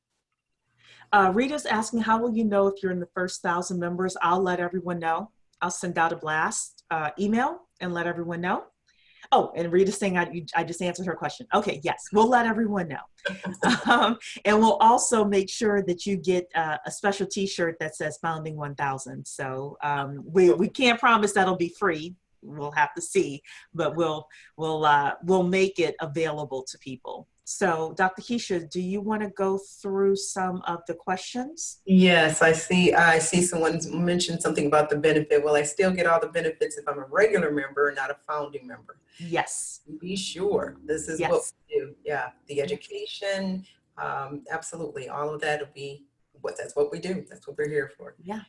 Rita's asking, how will you know if you're in the first 1,000 members? I'll let everyone know. I'll send out a blast email and let everyone know. Oh, and Rita's saying I just answered her question. Okay, yes, we'll let everyone know. And we'll also make sure that you get a special t-shirt that says Founding 1000. So we can't promise that'll be free. We'll have to see, but we'll make it available to people. So Dr. Keisha, do you want to go through some of the questions?
Yes, I see someone mentioned something about the benefit. Will I still get all the benefits if I'm a regular member and not a founding member?
Yes.
Be sure. This is what we do. Yeah, the education, absolutely. All of that will be that's what we do. That's what we're here for.
Yeah.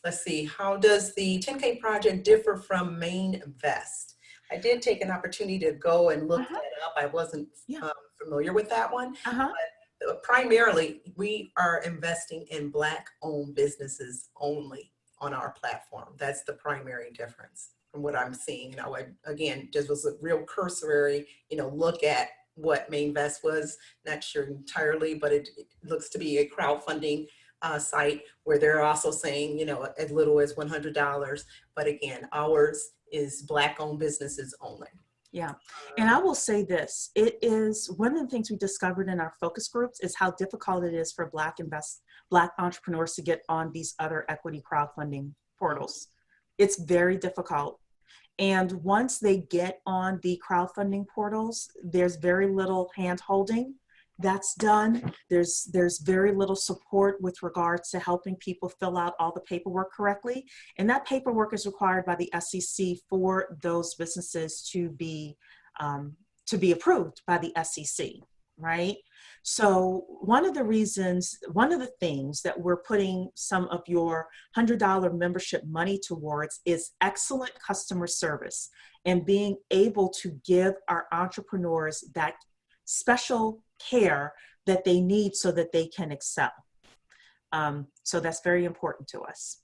Let's see. How does the 10K project differ from Maine Invest? I did take an opportunity to go and look that up. I wasn't familiar with that one. But primarily, we are investing in Black-owned businesses only on our platform. That's the primary difference from what I'm seeing. Now, again, just was a real cursory, look at what Maine Invest was. Not sure entirely, but it looks to be a crowdfunding site where they're also saying, as little as $100. But again, ours is Black-owned businesses only.
Yeah, and I will say this, it is one of the things we discovered in our focus groups is how difficult it is for Black entrepreneurs to get on these other equity crowdfunding portals. It's very difficult. And once they get on the crowdfunding portals, there's very little hand holding that's done. There's very little support with regards to helping people fill out all the paperwork correctly. And that paperwork is required by the SEC for those businesses to be approved by the SEC, right? So one of the things that we're putting some of your $100 membership money towards is excellent customer service and being able to give our entrepreneurs that special care that they need so that they can excel. So that's very important to us.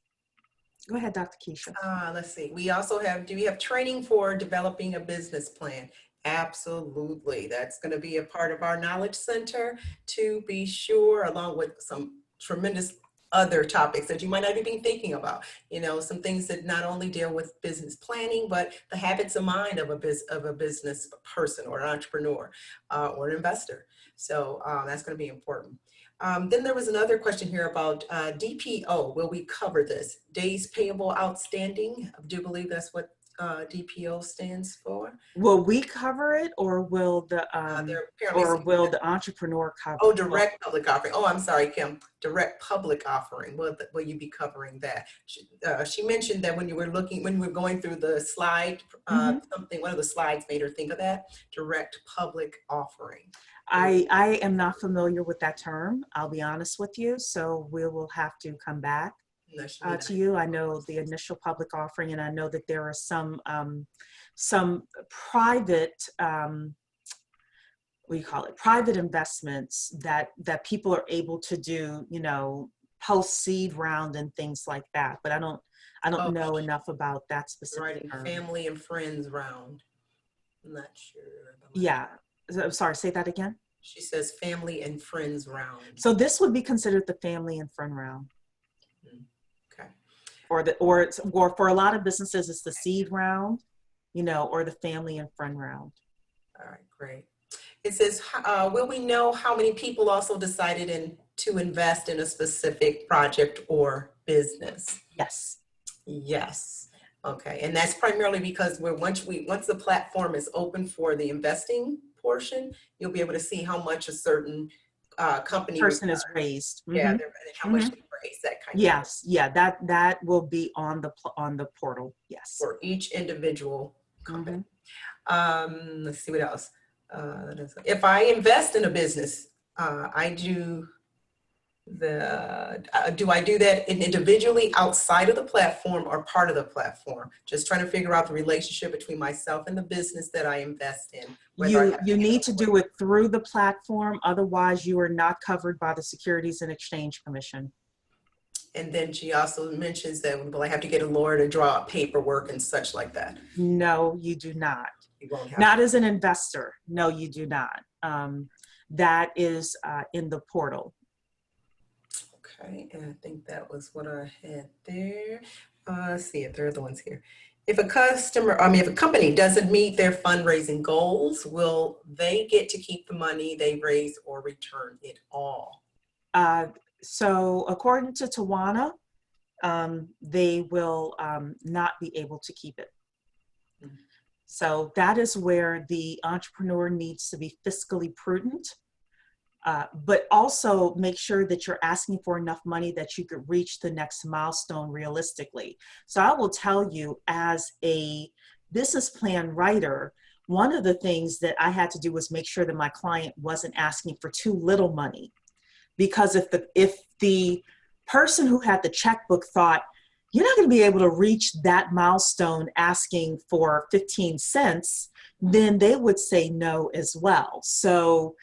Go ahead, Dr. Keisha.
Let's see. We also do we have training for developing a business plan? Absolutely. That's going to be a part of our knowledge center, to be sure, along with some tremendous other topics that you might not even be thinking about. You know, some things that not only deal with business planning, but the habits of mind of a business person or an entrepreneur or an investor. So that's going to be important. Then there was another question here about DPO. Will we cover this? Days payable outstanding. I do believe that's what DPO stands for.
Will we cover it, or will
They're apparently
the entrepreneur cover
oh,
it?
direct public offering. Oh, I'm sorry, Kim. Direct public offering. Will you be covering that? She mentioned that when you were looking, when we were going through the slide, one of the slides made her think of that. Direct public offering.
I am not familiar with that term, I'll be honest with you, so we will have to come back to you. I know the initial public offering, and I know that there are some private, what do you call it, private investments that people are able to do, you know, post seed round and things like that. But I don't know enough about that specific term.
Family and friends round. I'm not sure.
Yeah. I'm sorry, say that again.
She says family and friends round.
So this would be considered the family and friend round.
Okay.
Or for a lot of businesses, it's the seed round, you know, or the family and friend round.
All right, great. It says, will we know how many people also decided to invest in a specific project or business?
Yes.
Yes. Okay, and that's primarily because once the platform is open for the investing portion, you'll be able to see how much a certain company
person is raised.
Yeah, and how much they raise, that kind of thing.
Yes, yeah, that will be on the portal. Yes.
For each individual company. Let's see what else. If I invest in a business, do I do that individually outside of the platform or part of the platform? Just trying to figure out the relationship between myself and the business that I invest in.
You need to do it through the platform, otherwise you are not covered by the Securities and Exchange Commission.
And then she also mentions that, will I have to get a lawyer to draw up paperwork and such like that?
No, you do not.
You won't have
not as an investor. No, you do not. That is in the portal.
Okay, and I think that was what I had there. Let's see if there are other ones here. If a company doesn't meet their fundraising goals, will they get to keep the money they raise or return it all?
So according to Tawana, they will not be able to keep it. So that is where the entrepreneur needs to be fiscally prudent, but also make sure that you're asking for enough money that you could reach the next milestone realistically. So I will tell you, as a business plan writer, one of the things that I had to do was make sure that my client wasn't asking for too little money. Because if the person who had the checkbook thought, you're not going to be able to reach that milestone asking for 15 cents, then they would say no as well. So,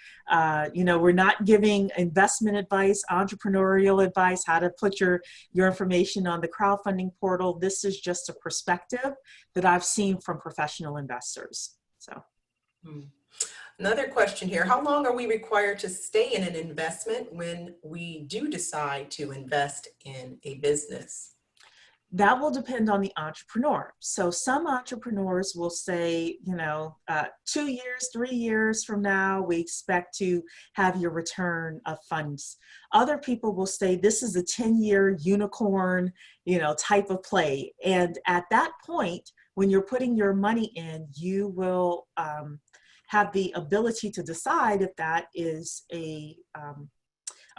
you know, we're not giving investment advice, entrepreneurial advice, how to put your information on the crowdfunding portal. This is just a perspective that I've seen from professional investors. So.
Another question here, how long are we required to stay in an investment when we do decide to invest in a business?
That will depend on the entrepreneur. So some entrepreneurs will say, you know, 2 years, 3 years from now, we expect to have your return of funds. Other people will say this is a 10-year unicorn, you know, type of play. And at that point, when you're putting your money in, you will have the ability to decide if that is a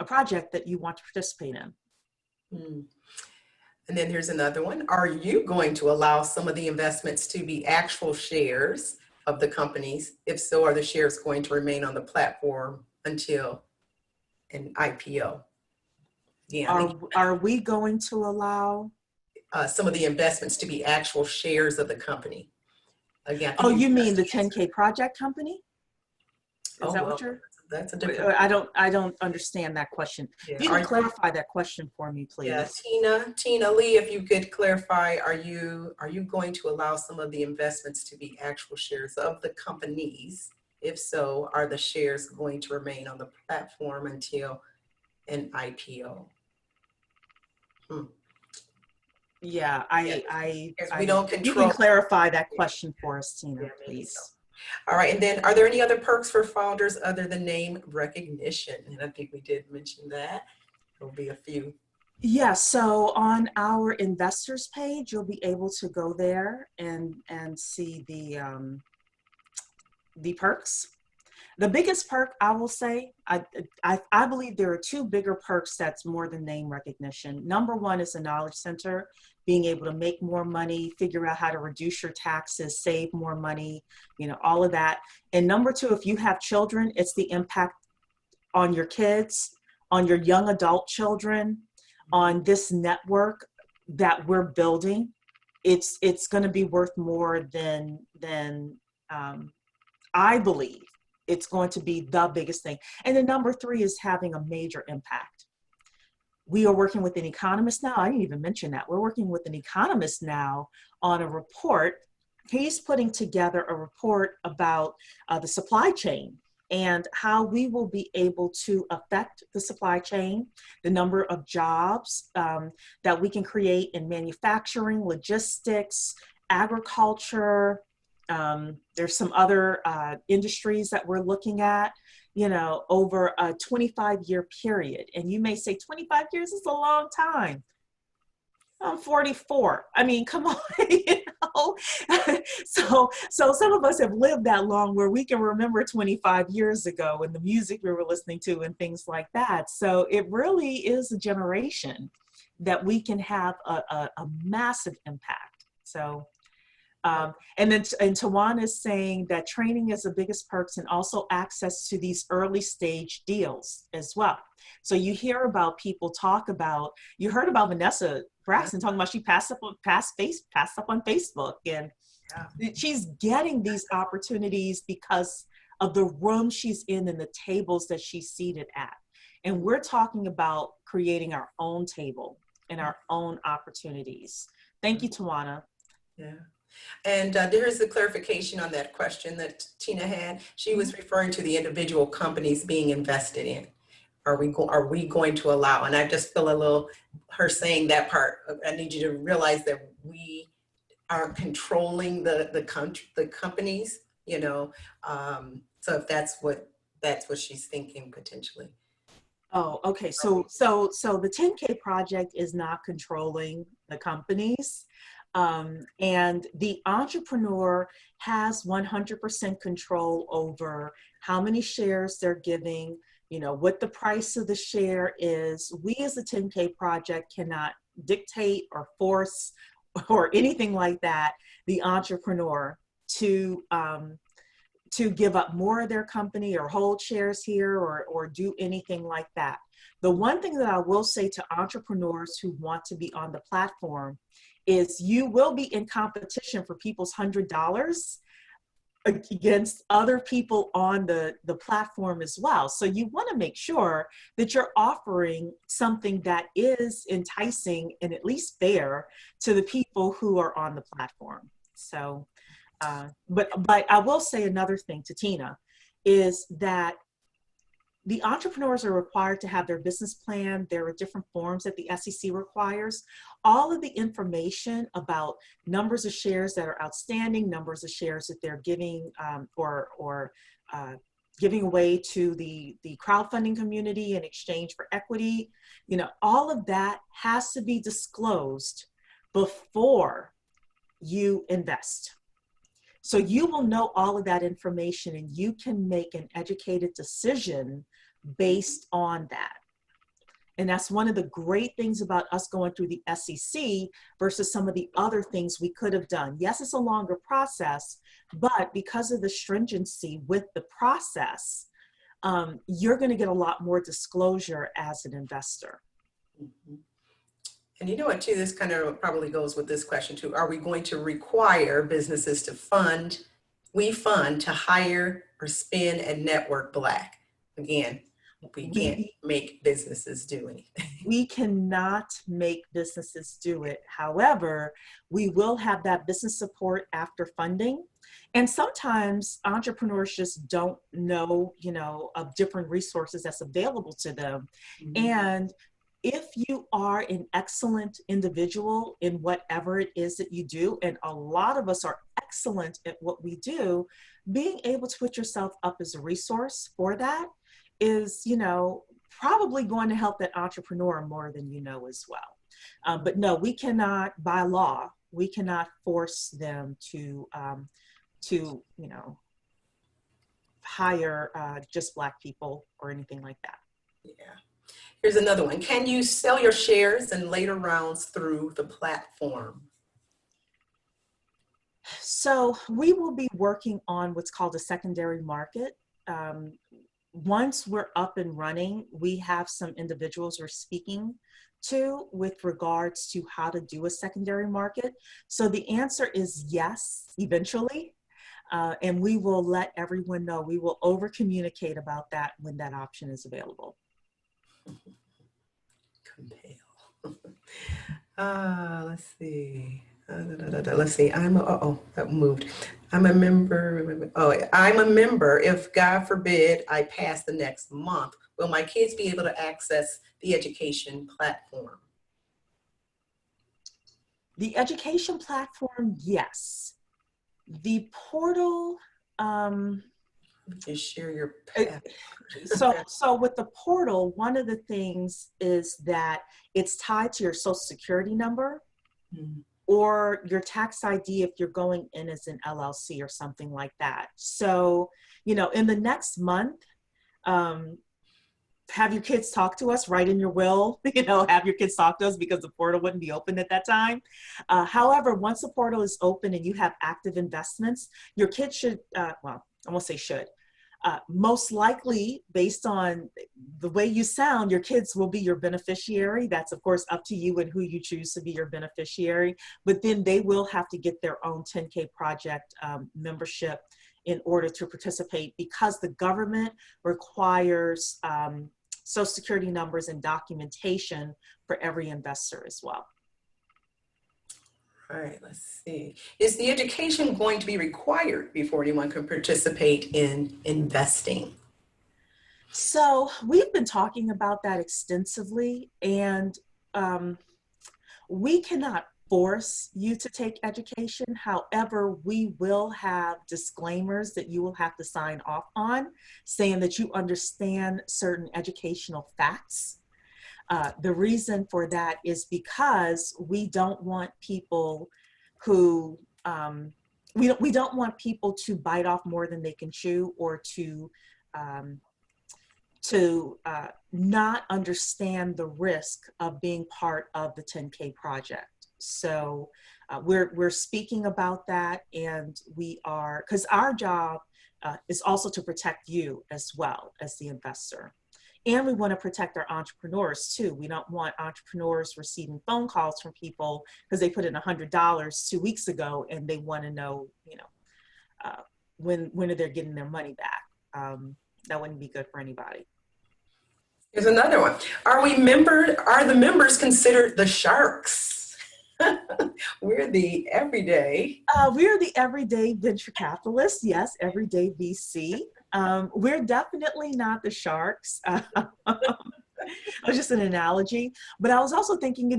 project that you want to participate in.
And then here's another one. Are you going to allow some of the investments to be actual shares of the companies? If so, are the shares going to remain on the platform until an IPO? Yeah.
Are we going to allow
some of the investments to be actual shares of the company? Again.
Oh, you mean the 10K project company? Is
Oh,
that
well,
what you're?
that's a different.
I don't understand that question.
Yeah.
If you can clarify that question for me,
Yeah,
please.
Tina Lee, if you could clarify, are you going to allow some of the investments to be actual shares of the companies? If so, are the shares going to remain on the platform until an IPO?
Yeah,
Because we don't
you can
control.
clarify that question for us,
Yeah,
Tina,
maybe so.
please.
All right, and then are there any other perks for founders other than name recognition? And I think we did mention that. There'll be a few.
Yeah, so on our investors page, you'll be able to go there and see the perks. The biggest perk, I will say, I believe there are two bigger perks that's more than name recognition. Number one is a knowledge center, being able to make more money, figure out how to reduce your taxes, save more money, you know, all of that. And number two, if you have children, it's the impact on your kids, on your young adult children, on this network that we're building. It's going to be worth more than I believe it's going to be the biggest thing. And then number three is having a major impact. We are working with an economist now. I didn't even mention that. We're working with an economist now on a report. He's putting together a report about the supply chain and how we will be able to affect the supply chain, the number of jobs that we can create in manufacturing, logistics, agriculture. There's some other industries that we're looking at, you know, over a 25-year period. And you may say 25 years is a long time. I'm 44. I mean, come on, you know. So some of us have lived that long where we can remember 25 years ago and the music we were listening to and things like that. So it really is a generation that we can have a massive impact. So and Tawana is saying that training is the biggest perks and also access to these early stage deals as well. So you hear about people talk about, you heard about Vanessa Braxton talking about she passed up on Facebook, and she's getting these opportunities because of the room she's in and the tables that she's seated at. And we're talking about creating our own table and our own opportunities. Thank you, Tawana.
Yeah. And there's the clarification on that question that Tina had. She was referring to the individual companies being invested in. Are we going to allow? And I just feel a little, her saying that part, I need you to realize that we are controlling the companies, you know. So if that's what she's thinking potentially.
Oh, okay. So the 10K project is not controlling the companies. And the entrepreneur has 100% control over how many shares they're giving, you know, what the price of the share is. We as a 10K project cannot dictate or force or anything like that the entrepreneur to give up more of their company or hold shares here or do anything like that. The one thing that I will say to entrepreneurs who want to be on the platform is you will be in competition for people's $100 against other people on the platform as well. So you want to make sure that you're offering something that is enticing and at least fair to the people who are on the platform. So, but I will say another thing to Tina is that the entrepreneurs are required to have their business plan. There are different forms that the SEC requires. All of the information about numbers of shares that are outstanding, numbers of shares that they're giving giving away to the crowdfunding community in exchange for equity, you know, all of that has to be disclosed before you invest. So you will know all of that information and you can make an educated decision based on that. And that's one of the great things about us going through the SEC versus some of the other things we could have done. Yes, it's a longer process, but because of the stringency with the process, you're going to get a lot more disclosure as an investor.
Mm-hmm. And you know what, too, this kind of probably goes with this question, too. Are we going to require businesses to fund to hire or spend and network Black. Again, we can't make businesses do anything.
We cannot make businesses do it. However, we will have that business support after funding. And sometimes entrepreneurs just don't know, of different resources that's available to them.
Mm-hmm.
And if you are an excellent individual in whatever it is that you do, and a lot of us are excellent at what we do, being able to put yourself up as a resource for that is, probably going to help that entrepreneur more than you know as well. But no, we cannot, by law, we cannot force them to hire just Black people or anything like that.
Yeah. Here's another one. Can you sell your shares in later rounds through the platform?
So we will be working on what's called a secondary market. Once we're up and running, we have some individuals we're speaking to with regards to how to do a secondary market. So the answer is yes, eventually. And we will let everyone know. We will over communicate about that when that option is available.
Compel. Let's see. Let's see. That moved. I'm a member. I'm a member. If God forbid I pass the next month, will my kids be able to access the education platform?
The education platform, yes. The portal.
Just share your
So with the portal, one of the things is that it's tied to your social security number. Mm-hmm. Or your tax ID if you're going in as an LLC or something like that. So, in the next month, have your kids talk to us, write in your will, have your kids talk to us because the portal wouldn't be open at that time. However, once the portal is open and you have active investments, your kids should, I won't say should, most likely, based on the way you sound, your kids will be your beneficiary. That's, of course, up to you and who you choose to be your beneficiary. But then they will have to get their own 10K project membership in order to participate, because the government requires Social Security numbers and documentation for every investor as well.
All right, let's see. Is the education going to be required before anyone can participate in investing?
So we've been talking about that extensively, and we cannot force you to take education. However, we will have disclaimers that you will have to sign off on, saying that you understand certain educational facts. The reason for that is because we don't want people who, we don't want people to bite off more than they can chew, or to not understand the risk of being part of the 10K project. So we're speaking about that, and we are, because our job is also to protect you as well as the investor. And we want to protect our entrepreneurs too. We don't want entrepreneurs receiving phone calls from people because they put in $100 2 weeks ago and they want to know, when are they getting their money back. That wouldn't be good for anybody.
Here's another one. Are the members considered the sharks? We're the everyday.
We're the everyday venture capitalists. Yes, everyday VC. We're definitely not the sharks. It was just an analogy. But I was also thinking,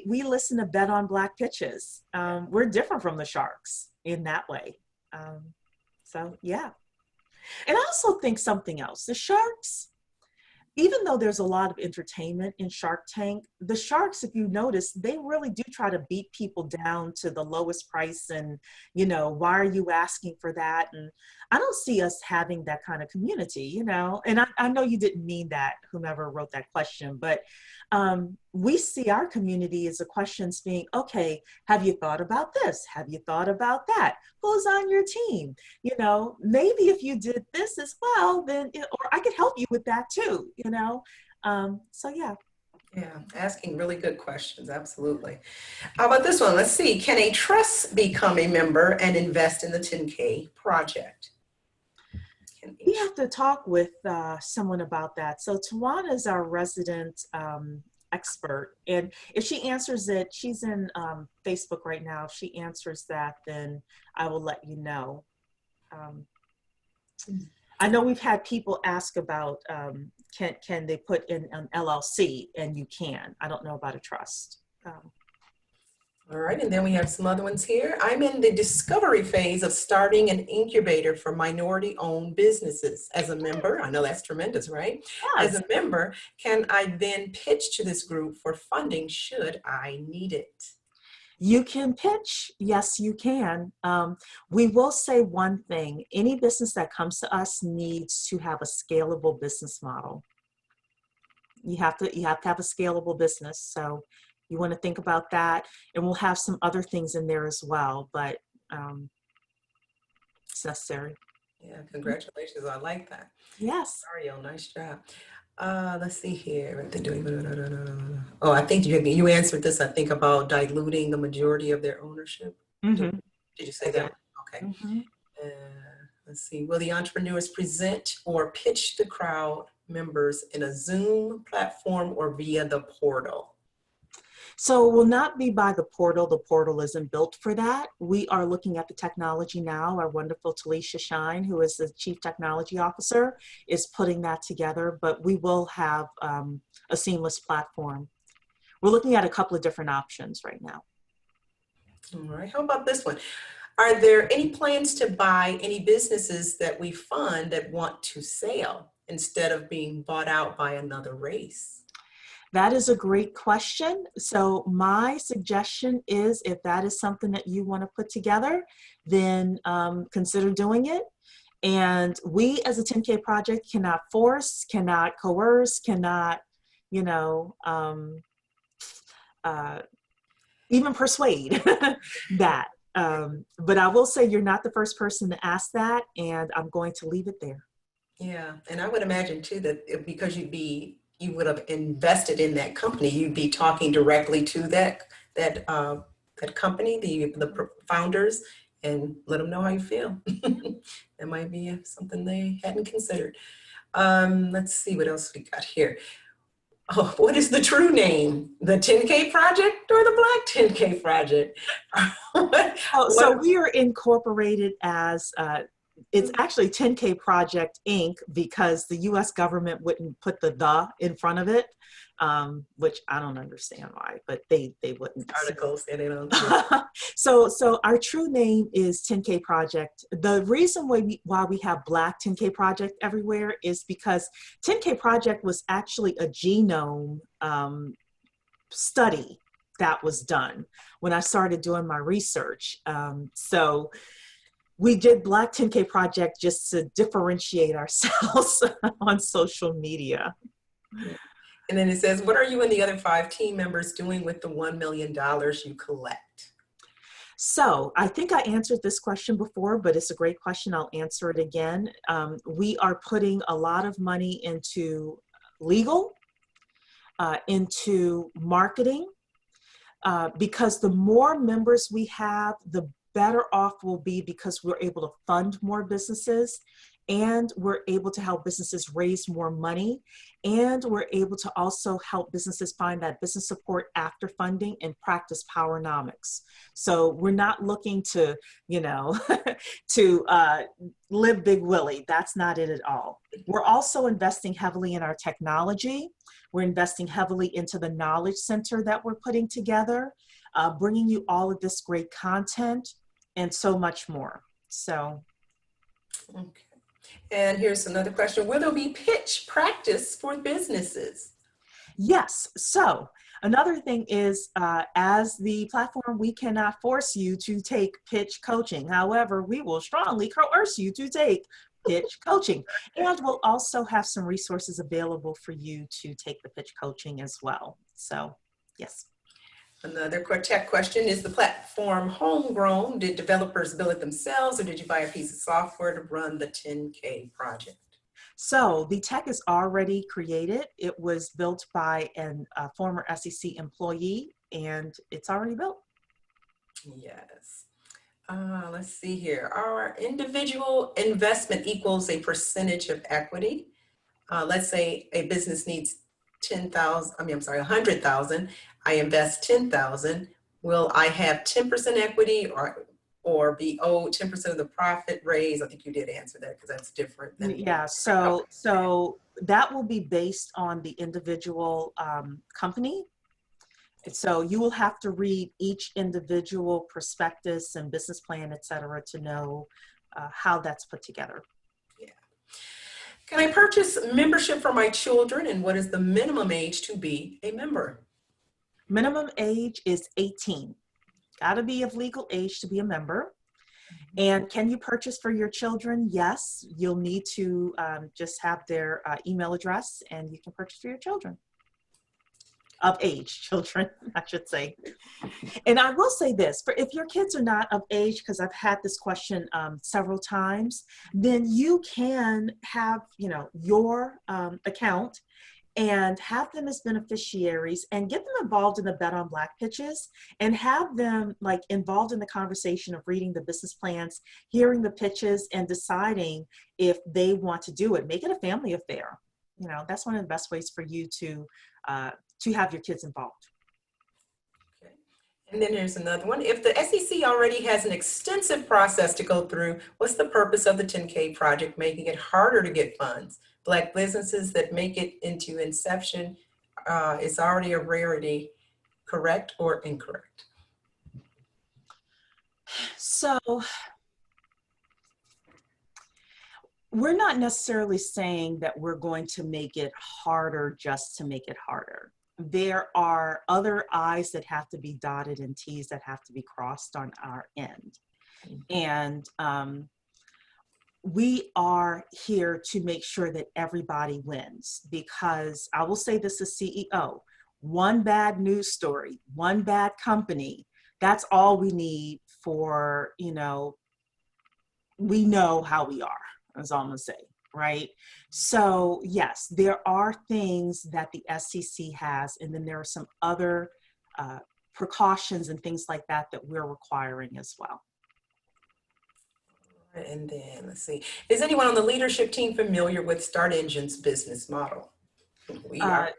we listen to Bet on Black pitches. We're different from the sharks in that way. So, yeah. And I also think something else. The sharks, even though there's a lot of entertainment in Shark Tank, the sharks, if you notice, they really do try to beat people down to the lowest price and, why are you asking for that? And I don't see us having that kind of community, and I know you didn't mean that, whomever wrote that question, but we see our community as the questions being, okay, have you thought about this? Have you thought about that? Who's on your team? Maybe if you did this as well, then, or I could help you with that too, so yeah.
Yeah, asking really good questions, absolutely. How about this one? Let's see. Can a trust become a member and invest in the 10K project?
We have to talk with someone about that. So Tawana is our resident expert, and if she answers it, she's in Facebook right now. If she answers that, then I will let you know. Um, I know we've had people ask about can they put in an LLC, and you can. I don't know about a trust.
All right, and then we have some other ones here. I'm in the discovery phase of starting an incubator for minority-owned businesses. As a member, I know that's tremendous, right? As
Yes,
a member, can I then pitch to this group for funding should I need it?
you can pitch. Yes, you can. We will say one thing. Any business that comes to us needs to have a scalable business model. You have to have a scalable business. So you want to think about that, and we'll have some other things in there as well, but it's necessary.
Yeah, congratulations. I like that.
Yes.
Mario, nice job. Let's see here. Oh, I think you answered this, I think, about diluting the majority of their ownership.
Mm-hmm.
Did you say that? Okay.
Mm-hmm.
Uh, let's see. Will the entrepreneurs present or pitch the crowd members in a Zoom platform or via the portal?
So it will not be by the portal. The portal isn't built for that. We are looking at the technology now. Our wonderful Talisha Shine, who is the Chief Technology Officer, is putting that together, but we will have a seamless platform. We're looking at a couple of different options right now.
All right. How about this one? Are there any plans to buy any businesses that we fund that want to sell instead of being bought out by another race?
That is a great question. So my suggestion is, if that is something that you want to put together, then consider doing it. And we as a 10K project cannot force, cannot coerce, cannot, you know, even persuade that. But I will say you're not the first person to ask that, and I'm going to leave it there.
Yeah, and I would imagine too that because you would have invested in that company, you'd be talking directly to that company, the founders, and let them know how you feel. That might be something they hadn't considered. Let's see what else we got here. Oh, what is the true name? The 10K Project or the Black 10K Project?
So we are incorporated as it's actually 10K Project Inc. because the U.S. government wouldn't put the in front of it, which I don't understand why, but they wouldn't.
Articles say they don't.
So our true name is 10K Project. The reason why we have Black 10K Project everywhere is because 10K Project was actually a genome study that was done when I started doing my research. So we did Black 10K Project just to differentiate ourselves on social media.
And then it says, what are you and the other 5 team members doing with the $1 million you collect?
So I think I answered this question before, but it's a great question. I'll answer it again. We are putting a lot of money into legal, into marketing, because the more members we have, the better off we'll be, because we're able to fund more businesses, and we're able to help businesses raise more money, and we're able to also help businesses find that business support after funding and practice powernomics. So we're not looking to, to live Big Willie. That's not it at all. We're also investing heavily in our technology. We're investing heavily into the knowledge center that we're putting together, bringing you all of this great content and so much more. So.
Okay. And here's another question. Will there be pitch practice for businesses?
Yes. So another thing is, as the platform, we cannot force you to take pitch coaching. However, we will strongly coerce you to take pitch coaching. And we'll also have some resources available for you to take the pitch coaching as well. So, yes.
Another tech question, is the platform homegrown? Did developers build it themselves, or did you buy a piece of software to run the 10K project?
So the tech is already created. It was built by a former SEC employee, and it's already built.
Yes. Let's see here. Our individual investment equals a percentage of equity. Let's say a business needs 10,000, I'm sorry, 100,000. I invest 10,000. Will I have 10% equity or be owed 10% of the profit raised? I think you did answer that because that's different than.
Yeah, so that will be based on the individual company. So you will have to read each individual prospectus and business plan, et cetera, to know how that's put together.
Yeah. Can I purchase membership for my children, and what is the minimum age to be a member?
Minimum age is 18. Got to be of legal age to be a member. And can you purchase for your children? Yes, you'll need to just have their email address, and you can purchase for your children. Of age children, I should say. And I will say this, for if your kids are not of age, because I've had this question several times, then you can have, your account and have them as beneficiaries and get them involved in the Bet on Black pitches and have them like involved in the conversation of reading the business plans, hearing the pitches, and deciding if they want to do it. Make it a family affair. That's one of the best ways for you to have your kids involved.
Okay. And then there's another one. If the SEC already has an extensive process to go through, what's the purpose of the 10K project, making it harder to get funds? Black businesses that make it into inception is already a rarity, correct or incorrect?
So we're not necessarily saying that we're going to make it harder just to make it harder. There are other I's that have to be dotted and T's that have to be crossed on our end. And we are here to make sure that everybody wins, because I will say this as CEO, one bad news story, one bad company, that's all we need for, we know how we are, is all I'm gonna say, right? So yes, there are things that the SEC has, and then there are some other precautions and things like that that we're requiring as well.
And then let's see, is anyone on the leadership team familiar with Start Engine's business model? We are.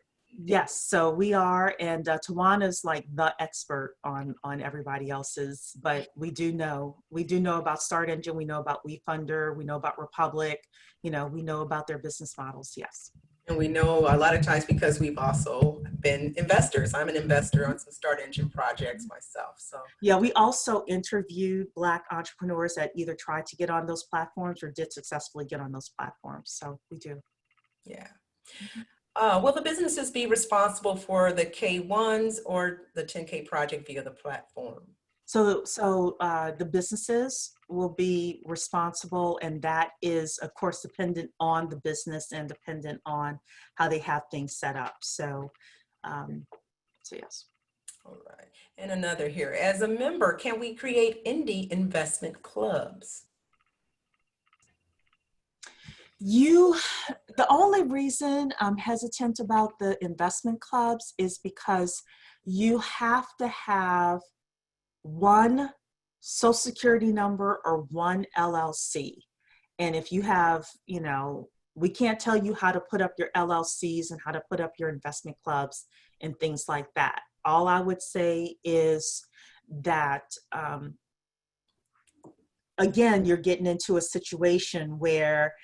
Yes, so we are, and Tawana's like the expert on everybody else's, but we do know about Start Engine, we know about WeFunder, we know about Republic, we know about their business models, yes.
And we know a lot of times because we've also been investors. I'm an investor on some Start Engine projects myself. So
yeah, we also interviewed Black entrepreneurs that either tried to get on those platforms or did successfully get on those platforms. So we do.
Yeah. Will the businesses be responsible for the K1s or the 10K project via the platform?
So the businesses will be responsible, and that is, of course, dependent on the business and dependent on how they have things set up. So yes.
All right. And another here. As a member, can we create indie investment clubs?
The only reason I'm hesitant about the investment clubs is because you have to have one social security number or one LLC. And if you have, we can't tell you how to put up your LLCs and how to put up your investment clubs and things like that. All I would say is that, again, you're getting into a situation where,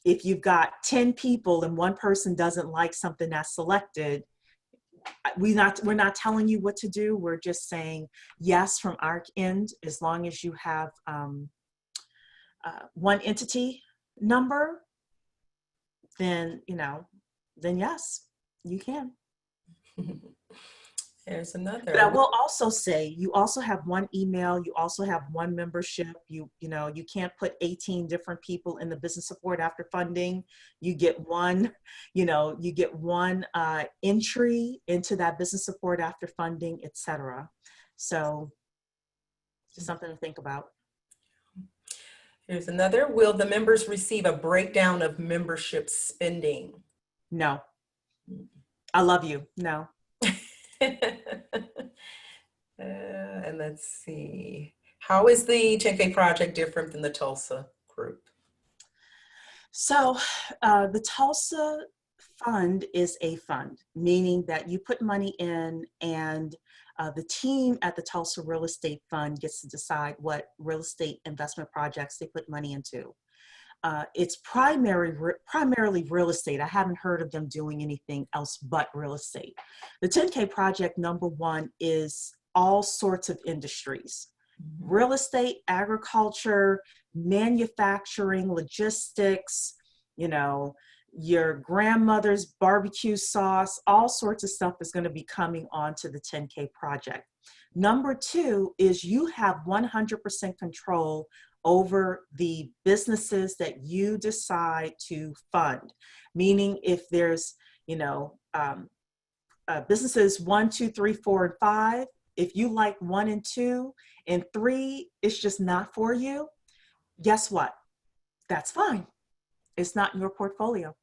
if you've got 10 people and one person doesn't like something that's selected, we're not telling you what to do. We're just saying, yes, from our end, as long as you have one entity number, then yes, you can.
There's another.
But I will also say, you also have one email, you also have one membership. You can't put 18 different people in the business support after funding. You get one, entry into that business support after funding, etc. So just something to think about.
Here's another. Will the members receive a breakdown of membership spending?
No. I love you. No.
And let's see. How is the 10K project different than the Tulsa group?
So the Tulsa fund is a fund, meaning that you put money in and the team at the Tulsa Real Estate Fund gets to decide what real estate investment projects they put money into. It's primarily real estate. I haven't heard of them doing anything else but real estate. The 10K project, number one, is all sorts of industries. Real estate, agriculture, manufacturing, logistics, you know, your grandmother's barbecue sauce, all sorts of stuff is going to be coming onto the 10K project. Number two is you have 100% control over the businesses that you decide to fund. Meaning if there's, businesses 1, 2, 3, 4, and 5, if you like 1 and 2 and 3, it's just not for you, guess what? That's fine. It's not in your portfolio.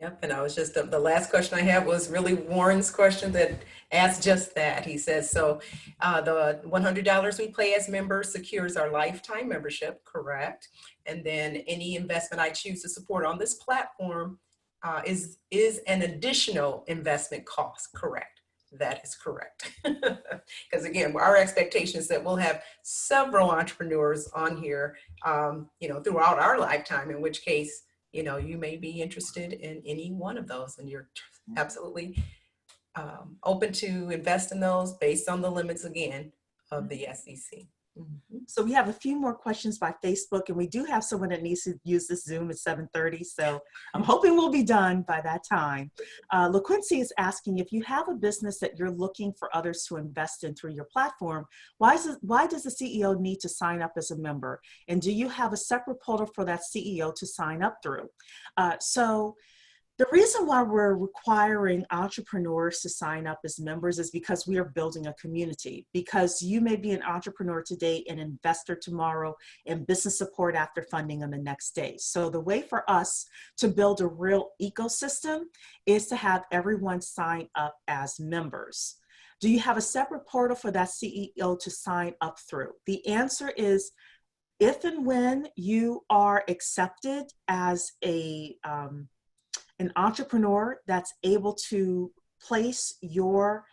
Yep, and I was just, the last question I have was really Warren's question that asked just that. He says, so the $100 we pay as members secures our lifetime membership, correct? And then any investment I choose to support on this platform is an additional investment cost, correct? That is correct. Because again, our expectation is that we'll have several entrepreneurs on here, throughout our lifetime, in which case, you may be interested in any one of those, and you're absolutely open to invest in those based on the limits, again, of the SEC.
So we have a few more questions by Facebook, and we do have someone that needs to use this Zoom at 7:30. So I'm hoping we'll be done by that time. LaQuincy is asking, if you have a business that you're looking for others to invest in through your platform, why does the CEO need to sign up as a member? And do you have a separate portal for that CEO to sign up through? So the reason why we're requiring entrepreneurs to sign up as members is because we are building a community. Because you may be an entrepreneur today, an investor tomorrow, and business support after funding on the next day. So the way for us to build a real ecosystem is to have everyone sign up as members. Do you have a separate portal for that CEO to sign up through? The answer is, if and when you are accepted as an entrepreneur that's able to place your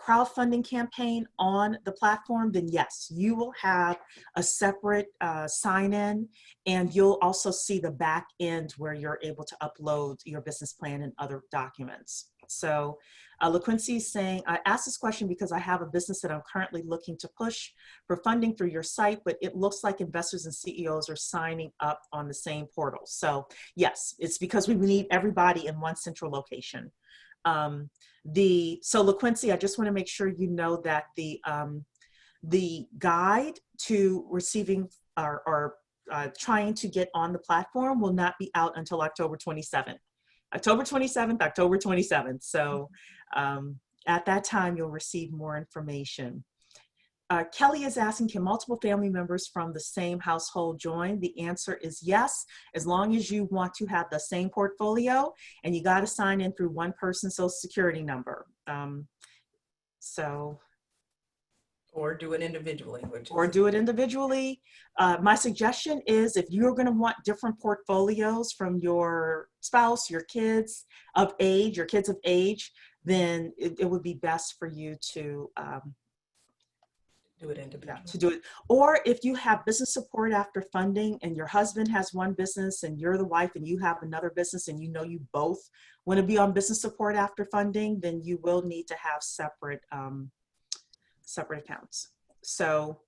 crowdfunding campaign on the platform, then yes, you will have a separate sign-in, and you'll also see the back end where you're able to upload your business plan and other documents. So LaQuincy is saying, I asked this question because I have a business that I'm currently looking to push for funding through your site, but it looks like investors and CEOs are signing up on the same portal. So yes, it's because we need everybody in one central location. So LaQuincy, I just want to make sure you know that the guide to receiving or trying to get on the platform will not be out until October 27th. October 27th. So at that time, you'll receive more information. Kelly is asking, can multiple family members from the same household join? The answer is yes, as long as you want to have the same portfolio, and you got to sign in through one person's social security number.
Or do it individually.
Do it individually. My suggestion is, if you're going to want different portfolios from your spouse, your kids of age, then it would be best for you to
do it individually.
To do it. Or if you have business support after funding, and your husband has one business and you're the wife and you have another business, and you both want to be on business support after funding, then you will need to have separate accounts. So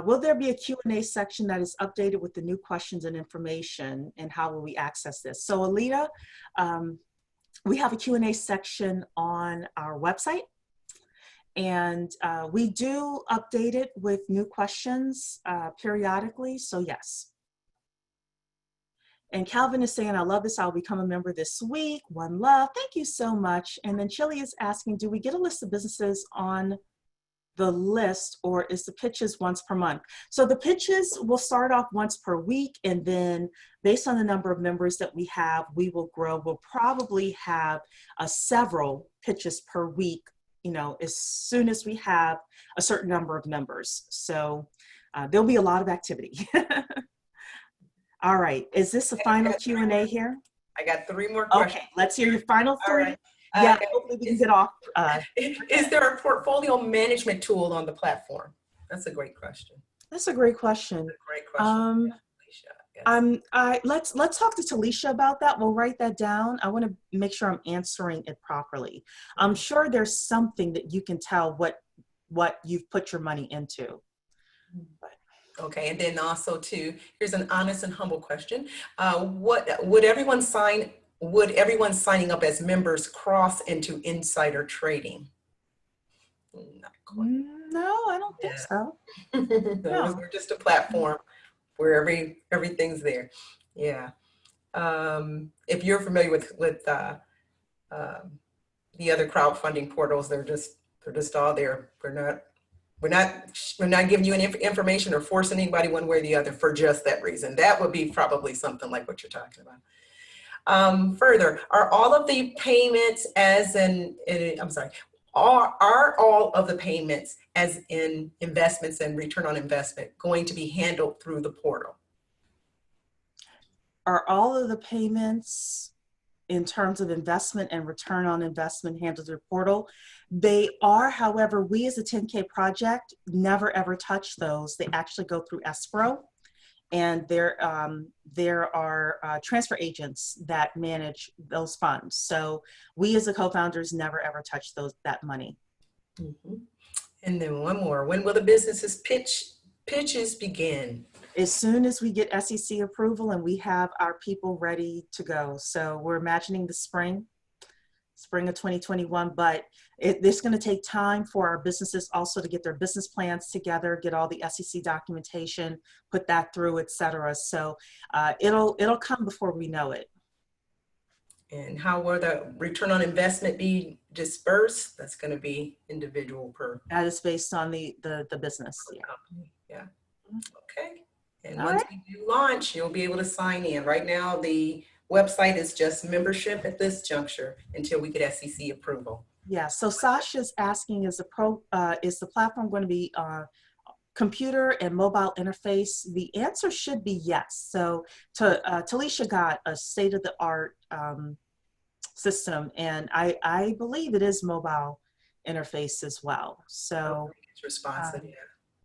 will there be a Q&A section that is updated with the new questions and information, and how will we access this? So Alita, we have a Q&A section on our website, and we do update it with new questions periodically, so yes. And Calvin is saying, I love this, I'll become a member this week, one love, thank you so much. And then Chili is asking, do we get a list of businesses on the list, or is the pitches once per month? So the pitches will start off once per week, and then based on the number of members that we have, we will grow. We'll probably have several pitches per week, as soon as we have a certain number of members. So there'll be a lot of activity. All right, is this the final Q&A here?
I got 3 more questions.
Okay, let's hear your final 3.
All right.
Yeah, hopefully we can get off.
Is there a portfolio management tool on the platform? That's a great question.
That's a great question.
Great question.
Let's talk to Talisha about that. We'll write that down. I want to make sure I'm answering it properly. I'm sure there's something that you can tell what you've put your money into.
Okay, and then also too, here's an honest and humble question. Would everyone signing up as members cross into insider trading? Not quite.
No, I don't think so.
No. We're just a platform where everything's there. Yeah. If you're familiar with the other crowdfunding portals, they're just all there. We're not giving you any information or forcing anybody one way or the other for just that reason. That would be probably something like what you're talking about. Further, are all of the payments are all of the payments as in investments and return on investment going to be handled through the portal?
Are all of the payments in terms of investment and return on investment handled through the portal? They are, however, we as a 10K project never ever touch those. They actually go through escrow, and there are transfer agents that manage those funds. So we as the co-founders never ever touch that money.
Mm-hmm. And then one more, when will the businesses pitches begin?
As soon as we get SEC approval and we have our people ready to go. So we're imagining the spring of 2021, but it's going to take time for our businesses also to get their business plans together, get all the SEC documentation, put that through, et cetera. So it'll come before we know it.
And how will the return on investment be dispersed? That's going to be individual per.
That is based on the business. Yeah.
Company. Yeah. Okay. And
All
once
right.
we do launch, you'll be able to sign in. Right now, the website is just membership at this juncture until we get SEC approval.
Yeah. So Sasha's asking, is the platform going to be computer and mobile interface? The answer should be yes. So Talisha got a state-of-the-art system, and I believe it is mobile interface as well. So
it's responsive. Yeah.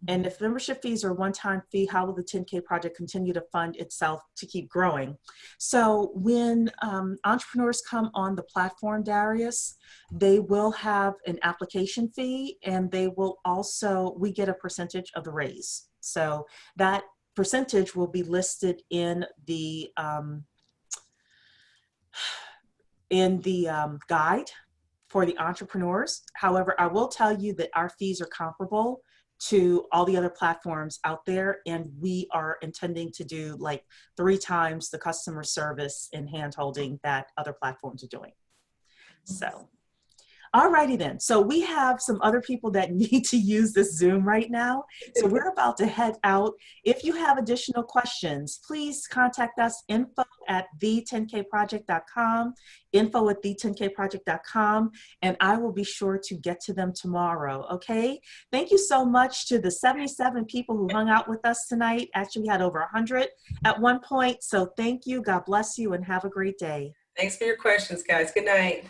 And if membership fees are a one-time fee, how will the 10K project continue to fund itself to keep growing? So when entrepreneurs come on the platform, Darius, they will have an application fee, and we get a percentage of the raise. So that percentage will be listed in the guide for the entrepreneurs. However, I will tell you that our fees are comparable to all the other platforms out there, and we are intending to do like 3 times the customer service and hand-holding that other platforms are doing. So, alrighty then. So we have some other people that need to use this Zoom right now. So we're about to head out. If you have additional questions, please contact us, info@the10kproject.com, info@the10kproject.com, and I will be sure to get to them tomorrow, okay? Thank you so much to the 77 people who hung out with us tonight. Actually, we had over 100 at one point, so thank you, God bless you, and have a great day.
Thanks for your questions, guys. Good night.